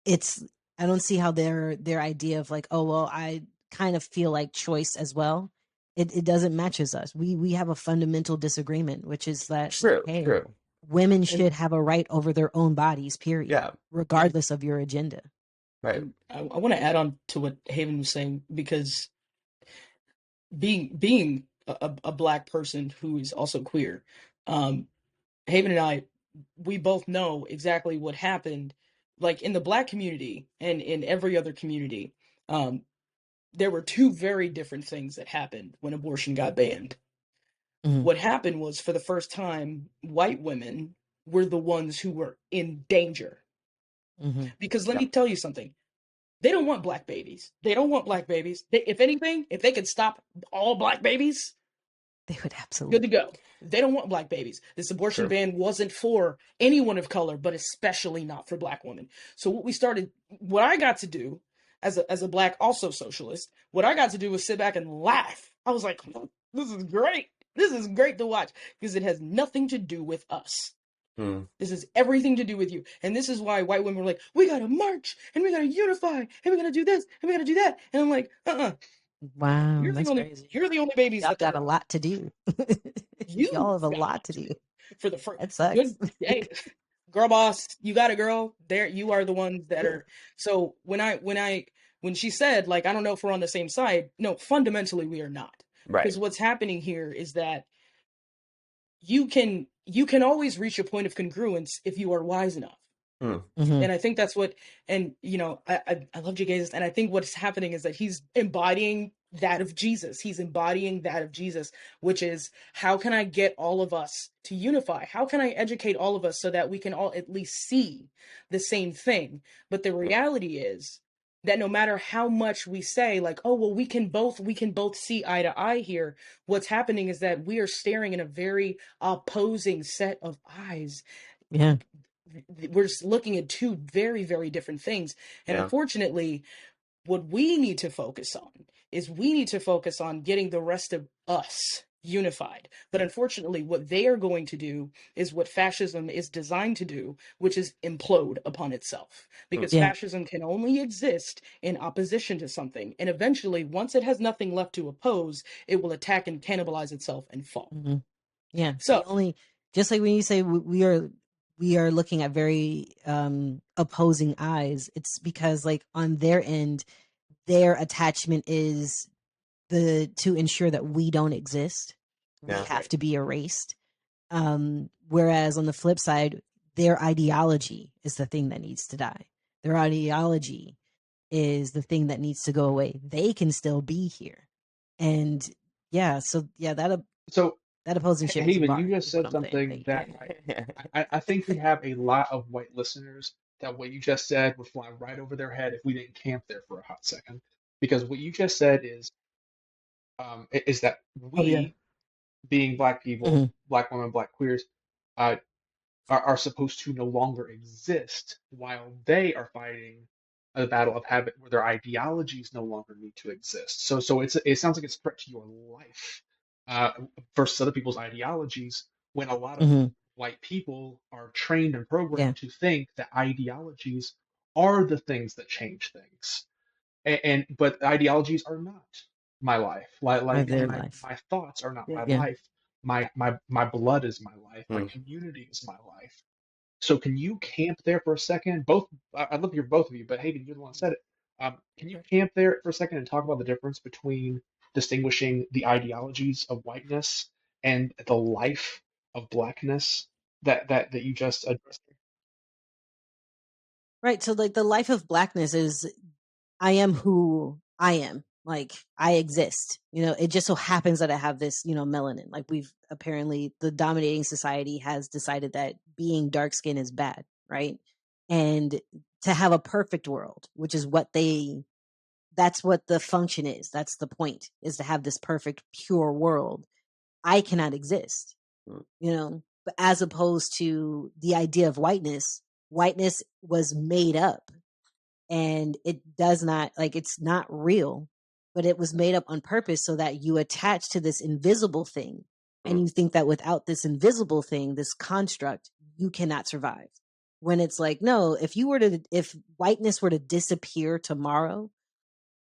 their idea of like, oh, well, I kind of feel like choice as well. It doesn't match as us. We have a fundamental disagreement, which is that, True. women And should have a right over their own bodies, period, Yeah. regardless of your agenda. Right. I want to add on to what Haven was saying, because being a black person who is also queer, Haven and I, we both know exactly what happened, like in the black community and in every other community. There were two very different things that happened when abortion got banned. Mhm. What happened was, for the first time, white women were the ones who were in danger. Mhm. Because let me tell you something. They don't want black babies. They don't want black babies. If anything, if they could stop all black babies, They would good absolutely. to go. They don't want black babies. This abortion True. ban wasn't for anyone of color, but especially not for black women. So what I got to do as a black, also socialist, what I got to do was sit back and laugh. I was like, this is great. This is great to watch, because it has nothing to do with us. This is everything to do with you. And this is why white women were like, we gotta march and we gotta unify and we gotta do this and we gotta do that. And I'm like, Wow, that's crazy. you're the only babies Y'all that got a lot to do. Y'all have a lot to do. for the first That sucks. good hey, girl boss, you got a girl. There you are, the ones that are. So when she said, like, I don't know if we're on the same side, no, fundamentally we are not. Right. Because what's happening here is that you can always reach a point of congruence if you are wise enough. Mhm. And I think that's what, and I love Jegaysus, and I think what's happening is that he's embodying that of Jesus. He's embodying that of Jesus, which is, how can I get all of us to unify? How can I educate all of us so that we can all at least see the same thing? But the reality is that no matter how much we say, like, oh, well, we can both see eye to eye here, what's happening is that we are staring in a very opposing set of eyes. Yeah. We're just looking at two very, very different things. And Yeah. unfortunately, what we need to focus on is getting the rest of us unified. But unfortunately, what they are going to do is what fascism is designed to do, which is implode upon itself. Because Yeah. fascism can only exist in opposition to something. And eventually, once it has nothing left to oppose, it will attack and cannibalize itself and fall. Mhm. Yeah. So Just like when you say we are looking at very opposing eyes, it's because, like, on their end, their attachment is to ensure that we don't exist. We Yeah. have to be erased. Whereas on the flip side, their ideology is the thing that needs to die. Their ideology is the thing that needs to go away. They can still be here. And so, that opposing shit is Haven, you barred, just is what said I'm saying. something that I think we have a lot of white listeners that what you just said would fly right over their head if we didn't camp there for a hot second. Because what you just said is that we, being black people, Mhm. black women, black queers, uh, are supposed to no longer exist while they are fighting a battle of habit where their ideologies no longer need to exist. So it sounds like it's a threat to your life uh, versus other people's ideologies, when a lot of Mhm. white people are trained and programmed Yeah. to think that ideologies are the things that change things. But ideologies are not my life. Or Like their my life. my thoughts are not my Yeah. life. My blood is my life. My community is my life. So can you camp there for a second? I'd love to hear both of you, but Hayden, you're the one who said it. Can you camp there for a second and talk about the difference between distinguishing the ideologies of whiteness and the life of blackness that you just addressed? Right. So, like, the life of blackness is, I am who I am. Like, I exist. It just so happens that I have this, melanin. Like, the dominating society has decided that being dark skinned is bad, right? And to have a perfect world, which is that's what the function is. That's the point, is to have this perfect, pure world. I cannot exist. But as opposed to the idea of whiteness was made up, and it does not, like, it's not real, but it was made up on purpose so that you attach to this invisible thing, and you think that without this invisible thing, this construct, you cannot survive. When it's like, no, if whiteness were to disappear tomorrow,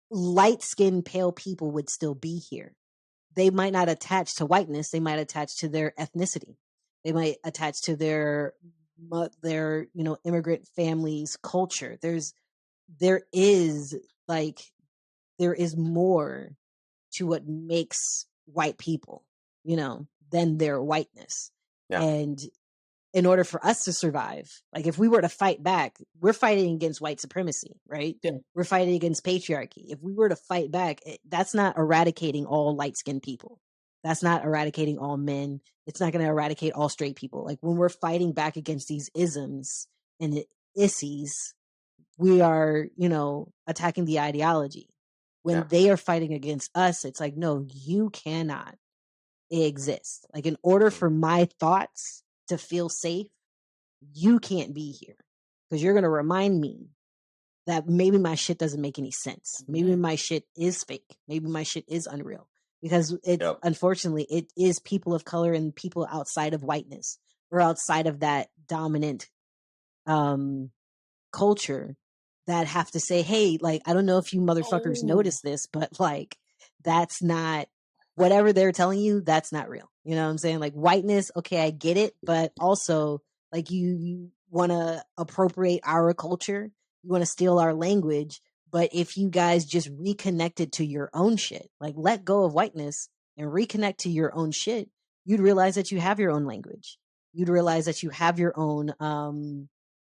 light-skinned pale people would still be here. They might not attach to whiteness, they might attach to their ethnicity. They might attach to their immigrant families' culture. There is more to what makes white people, than their whiteness. Yeah. And in order for us to survive, like, if we were to fight back, we're fighting against white supremacy, right? Yeah. We're fighting against patriarchy. If we were to fight back, that's not eradicating all light-skinned people. That's not eradicating all men. It's not going to eradicate all straight people. Like, when we're fighting back against these isms and issies, we are, attacking the ideology. When they are fighting against us, it's like, no, you cannot exist. Like, in order for my thoughts to feel safe, you can't be here, because you're going to remind me that maybe my shit doesn't make any sense. Maybe my shit is fake. Maybe my shit is unreal, because unfortunately, it is people of color and people outside of whiteness or outside of that dominant culture that have to say, hey, like, I don't know if you motherfuckers notice this, but, like, that's not, whatever they're telling you, that's not real. You know what I'm saying? Like, whiteness, okay, I get it, but also, like, you want to appropriate our culture, you want to steal our language, but if you guys just reconnected to your own shit, like, let go of whiteness and reconnect to your own shit, you'd realize that you have your own language. You'd realize that you have your own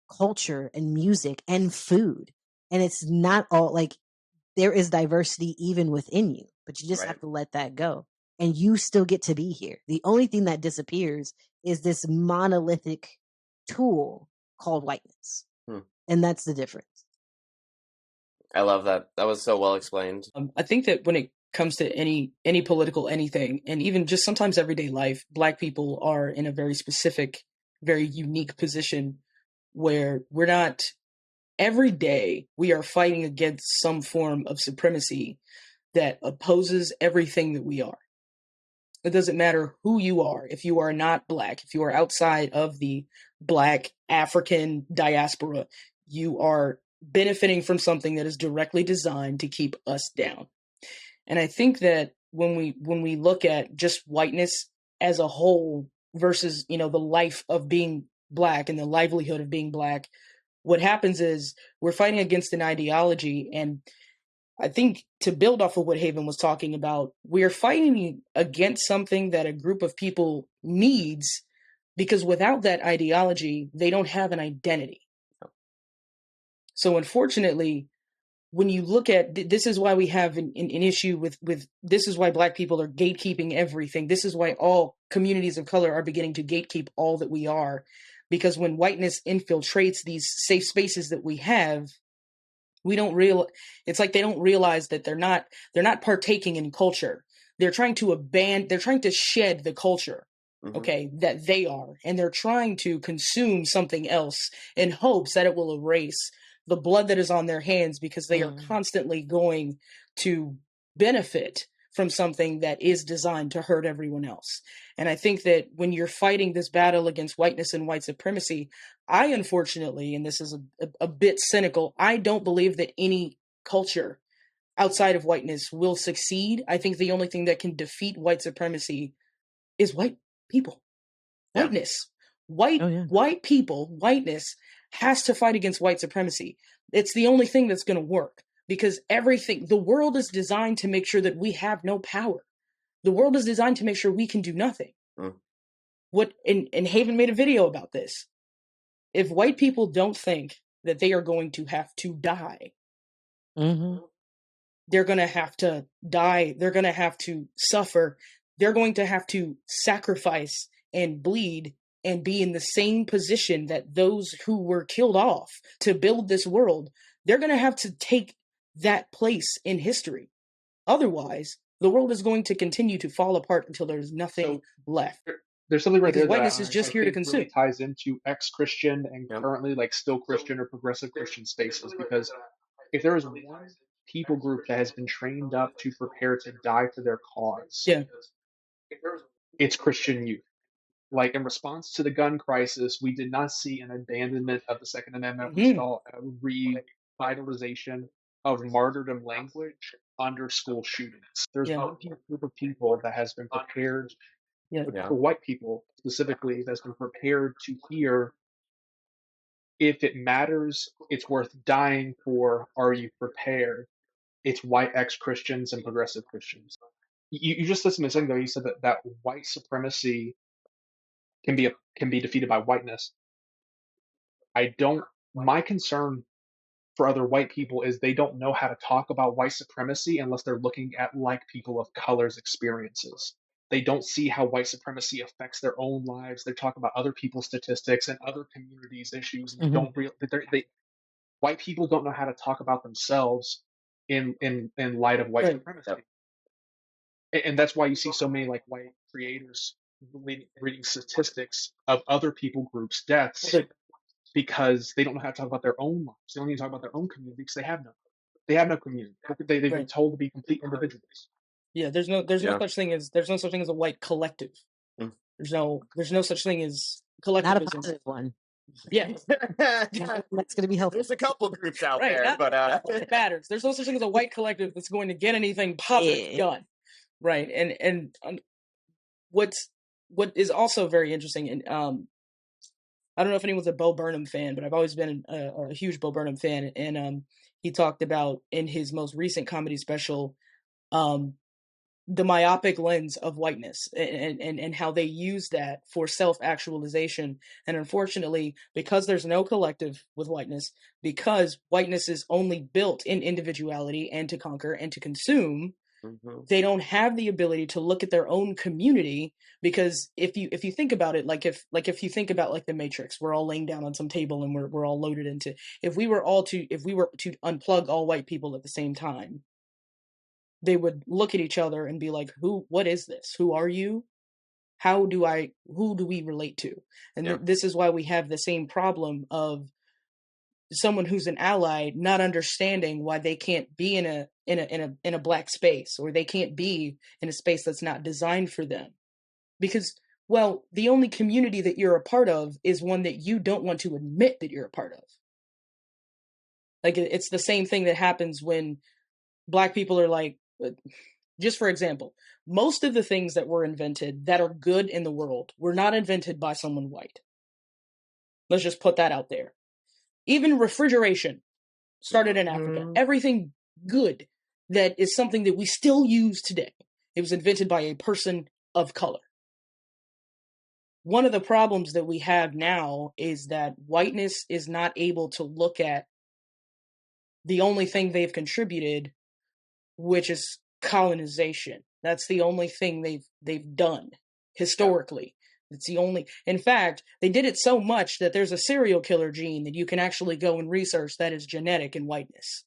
culture and music and food. And it's not all, like, there is diversity even within you, but you just have to let that go. And you still get to be here. The only thing that disappears is this monolithic tool called whiteness. And that's the difference. I love that. That was so well explained. I think that when it comes to any political anything, and even just sometimes everyday life, Black people are in a very specific, very unique position where we're not, every day we are fighting against some form of supremacy that opposes everything that we are. It doesn't matter who you are. If you are not Black, if you are outside of the Black African diaspora, you are benefiting from something that is directly designed to keep us down. And I think that when we look at just whiteness as a whole versus, the life of being Black and the livelihood of being Black, what happens is we're fighting against an ideology. And I think, to build off of what Haven was talking about, we're fighting against something that a group of people needs, because without that ideology, they don't have an identity. So unfortunately, when you look at, this is why we have an issue with this is why Black people are gatekeeping everything. This is why all communities of color are beginning to gatekeep all that we are. Because when whiteness infiltrates these safe spaces that we have, it's like they don't realize that they're not partaking in culture. They're trying to shed the culture, that they are. And they're trying to consume something else in hopes that it will erase the blood that is on their hands, because they are constantly going to benefit from something that is designed to hurt everyone else. And I think that when you're fighting this battle against whiteness and white supremacy, I unfortunately, and this is a bit cynical, I don't believe that any culture outside of whiteness will succeed. I think the only thing that can defeat white supremacy is white people. Whiteness. White people, whiteness has to fight against white supremacy. It's the only thing that's going to work, because the world is designed to make sure that we have no power. The world is designed to make sure we can do nothing. And Haven made a video about this. If white people don't think that they are going to have to die, they're going to have to die. They're going to have to suffer. They're going to have to sacrifice and bleed and be in the same position that those who were killed off to build this world. They're going to have to take that place in history. Otherwise, the world is going to continue to fall apart until there's nothing left. there's something right Because there that whiteness is just I here to think really consume. ties into ex-Christian and Yep. currently like still Christian or progressive Christian spaces, because if there is one people group that has been trained up to prepare to die for their cause, Yeah. it's Christian youth. Like in response to the gun crisis, we did not see an abandonment of the Second Amendment. We saw a revitalization of martyrdom language under school shootings. There's Yeah. one group of people that has been prepared, Yeah. Yeah. for white people specifically, that's been prepared to hear, if it matters, it's worth dying for. Are you prepared? It's white ex-Christians and progressive Christians. You just listened to something though. You said that white supremacy can be defeated by whiteness. My concern for other white people is they don't know how to talk about white supremacy unless they're looking at like people of color's experiences. They don't see how white supremacy affects their own lives. They talk about other people's statistics and other communities' issues. And white people don't know how to talk about themselves in light of white Right. supremacy. And that's why you see so many like white creators reading statistics of other people groups' deaths, because they don't know how to talk about their own lives. They don't even talk about their own community because they have no community. They've been Right. told to be complete individuals. Yeah. There's no Yeah. such thing as a white collective. Mm. There's no such thing as Not a collectivism. positive one. Yeah. That's going to be helpful. There's a couple groups out Right, there, but it matters. There's no such thing as a white collective that's going to get anything positive Yeah. done. Right. And what is also very interesting, and I don't know if anyone's a Bo Burnham fan, but I've always been a huge Bo Burnham fan, and he talked about in his most recent comedy special the myopic lens of whiteness and how they use that for self-actualization. And unfortunately, because there's no collective with whiteness, because whiteness is only built in individuality and to conquer and to consume, they don't have the ability to look at their own community. Because if you think about it, like if you think about like the Matrix, we're all laying down on some table and we're all loaded into, if we were to unplug all white people at the same time, they would look at each other and be like, what is this? Who are you? Who do we relate to? And this is why we have the same problem of someone who's an ally not understanding why they can't be in a black space, or they can't be in a space that's not designed for them. Because, well, the only community that you're a part of is one that you don't want to admit that you're a part of. Like, it's the same thing that happens when black people are like, just for example, most of the things that were invented that are good in the world were not invented by someone white. Let's just put that out there. Even refrigeration started in Africa. Everything good that is something that we still use today, it was invented by a person of color. One of the problems that we have now is that whiteness is not able to look at the only thing they've contributed, which is colonization. That's the only thing they've done historically. It's the only. In fact, they did it so much that there's a serial killer gene that you can actually go and research that is genetic in whiteness.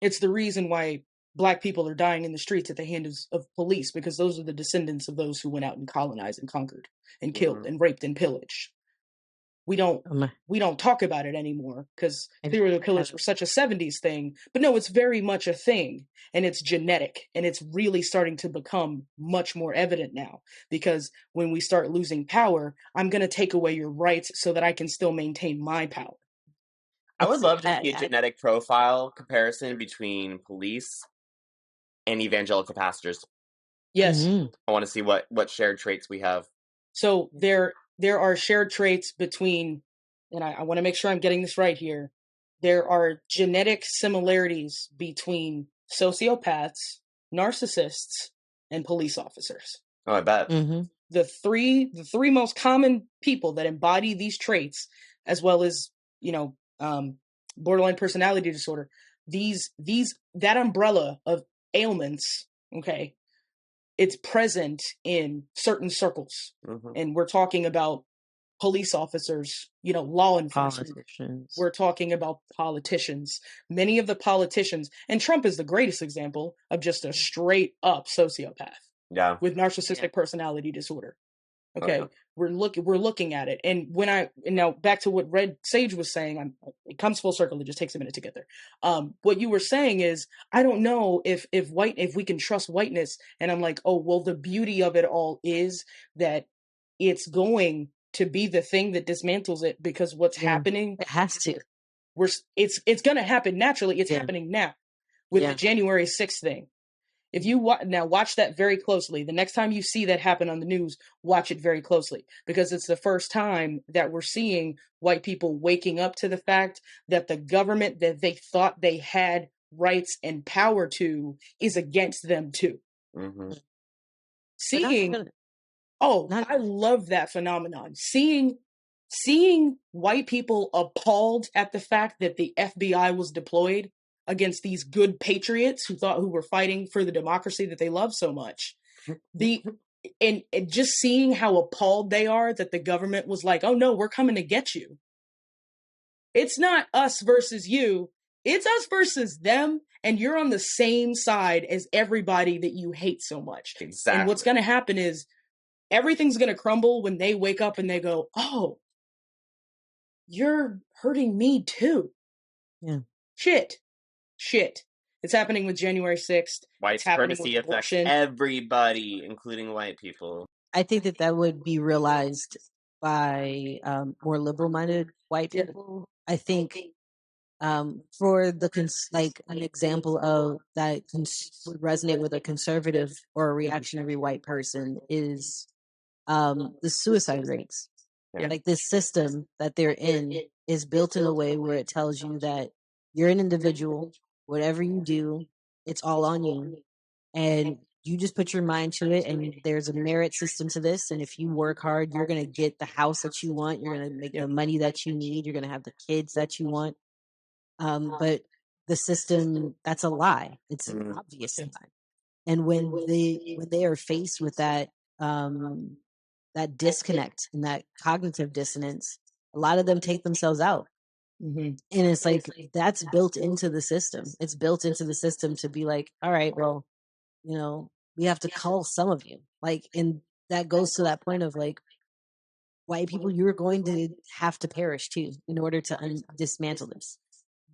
It's the reason why black people are dying in the streets at the hands of police, because those are the descendants of those who went out and colonized and conquered and killed and raped and pillaged. We don't talk about it anymore because serial killers were such a 70s thing. But no, it's very much a thing, and it's genetic, and it's really starting to become much more evident now, because when we start losing power, I'm going to take away your rights so that I can still maintain my power. I would love to see a genetic profile comparison between police and evangelical pastors. Yes. I want to see what shared traits we have. So there are shared traits between, and I want to make sure I'm getting this right here. There are genetic similarities between sociopaths, narcissists, and police officers. Oh, I bet. The three most common people that embody these traits, as well as, borderline personality disorder, that umbrella of ailments, okay, it's present in certain circles. And we're talking about police officers, law enforcement. We're talking about politicians. Many of the politicians, and Trump is the greatest example of just a straight up sociopath with narcissistic personality disorder. Okay, we're looking at it, and now back to what Red Sage was saying, it comes full circle. It just takes a minute to get there. What you were saying is, I don't know if we can trust whiteness, and I'm like, oh well, the beauty of it all is that it's going to be the thing that dismantles it, because what's happening, it has to. It's going to happen naturally. It's happening now with the January 6th thing. If you watch that very closely, the next time you see that happen on the news, watch it very closely, because it's the first time that we're seeing white people waking up to the fact that the government that they thought they had rights and power to is against them too. Mm-hmm. I love that phenomenon. Seeing white people appalled at the fact that the FBI was deployed against these good patriots who were fighting for the democracy that they love so much. And just seeing how appalled they are that the government was like, oh no, we're coming to get you. It's not us versus you. It's us versus them. And you're on the same side as everybody that you hate so much. Exactly. And what's going to happen is everything's going to crumble when they wake up and they go, oh, you're hurting me too. Yeah. Shit. It's happening with January 6th. White supremacy affects everybody, including white people. I think that would be realized by more liberal-minded white people. I think for like an example of that would resonate with a conservative or a reactionary white person is the suicide rates. Yeah. Like this system that they're in is built in a way where it tells you that you're an individual, whatever you do, it's all on you. And you just put your mind to it, and there's a merit system to this. And if you work hard, you're going to get the house that you want. You're going to make the money that you need. You're going to have the kids that you want. But the system, that's a lie. It's an obvious lie. And when they are faced with that, that disconnect and that cognitive dissonance, a lot of them take themselves out. Mm-hmm. And it's like, that's built into the system. It's built into the system to be like, all right, well, we have to cull some of you. Like, and that goes to that point of like, white people, you're going to have to perish too in order to dismantle this.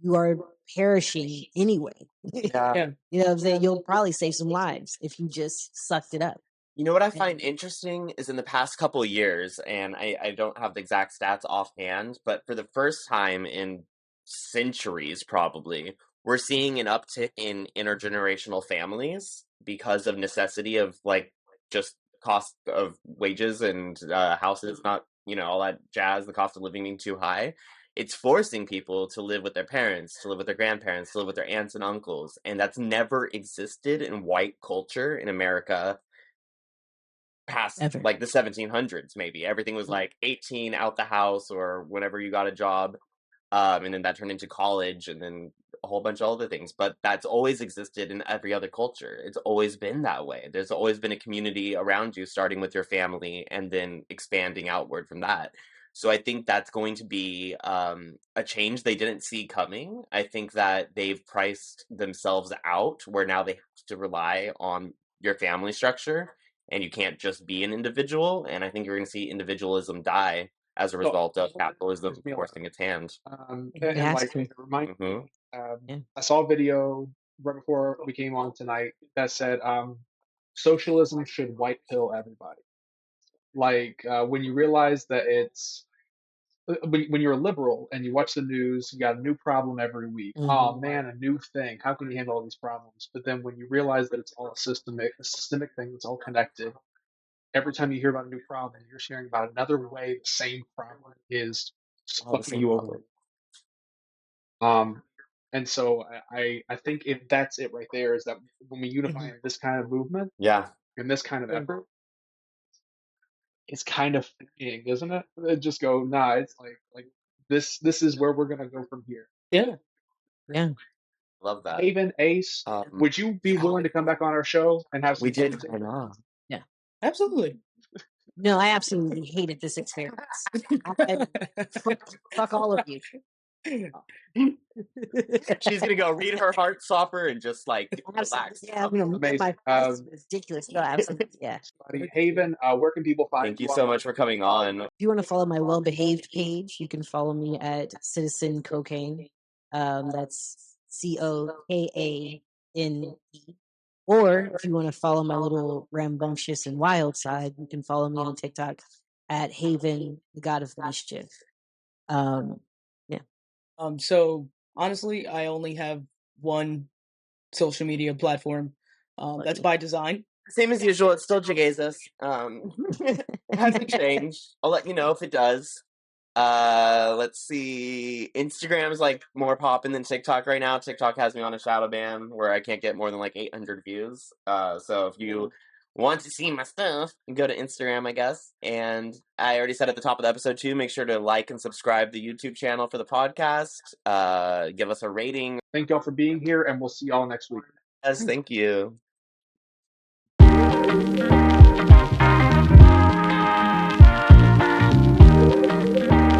You are perishing anyway. Yeah. You know what I'm saying? You'll probably save some lives if you just sucked it up. You know what I find interesting is in the past couple of years, and I don't have the exact stats offhand, but for the first time in centuries probably, we're seeing an uptick in intergenerational families because of necessity of like just cost of wages and houses not, all that jazz, the cost of living being too high. It's forcing people to live with their parents, to live with their grandparents, to live with their aunts and uncles. And that's never existed in white culture in America past like the 1700s. Maybe everything was like 18 out the house or whenever you got a job, and then that turned into college and then a whole bunch of other things. But that's always existed in every other culture. It's always been that way. There's always been a community around you, starting with your family and then expanding outward from that. So I think that's going to be a change they didn't see coming. I think that they've priced themselves out where now they have to rely on your family structure and you can't just be an individual. And I think you're going to see individualism die as a result of capitalism forcing its hand. I saw a video right before we came on tonight that said socialism should white pill everybody. Like when you realize that it's when you're a liberal and you watch the news, you got a new problem every week. Mm-hmm. Oh man, a new thing. How can you handle all these problems? But then when you realize that it's all a systemic thing that's all connected, every time you hear about a new problem, you're hearing about another way the same problem is fucking you over. And so I think if that's it right there, is that when we unify in this kind of movement, in this kind of effort, it's kind of freeing, isn't it? Just go, nah, it's like this is where we're gonna go from here. Yeah. Love that. Haven, Ace, would you be willing to come back on our show and have some Yeah, absolutely. No, I absolutely hated this experience. Fuck all of you. She's gonna go read her heart softer and just like relax. Yeah, I'm gonna move Amazing. my voice. It's ridiculous. No, absolutely. Yeah. Buddy Haven, where can people find Thank you so much for coming on. If you want to follow my well-behaved page, you can follow me at Citizen Cocaine. That's COKANE. Or if you want to follow my little rambunctious and wild side, you can follow me on TikTok at Haven, the God of Mischief. Yeah. So honestly, I only have one social media platform. That's by design. Same as usual. It's still Jegaysus. It hasn't changed. I'll let you know if it does. Let's see. Instagram's like more popping than TikTok right now. TikTok has me on a shadow ban where I can't get more than like 800 views. So if you want to see my stuff, go to Instagram, I guess. And I already said at the top of the episode too, make sure to like and subscribe the YouTube channel for the podcast. Give us a rating. Thank y'all for being here, and we'll see y'all next week. Yes, thank you.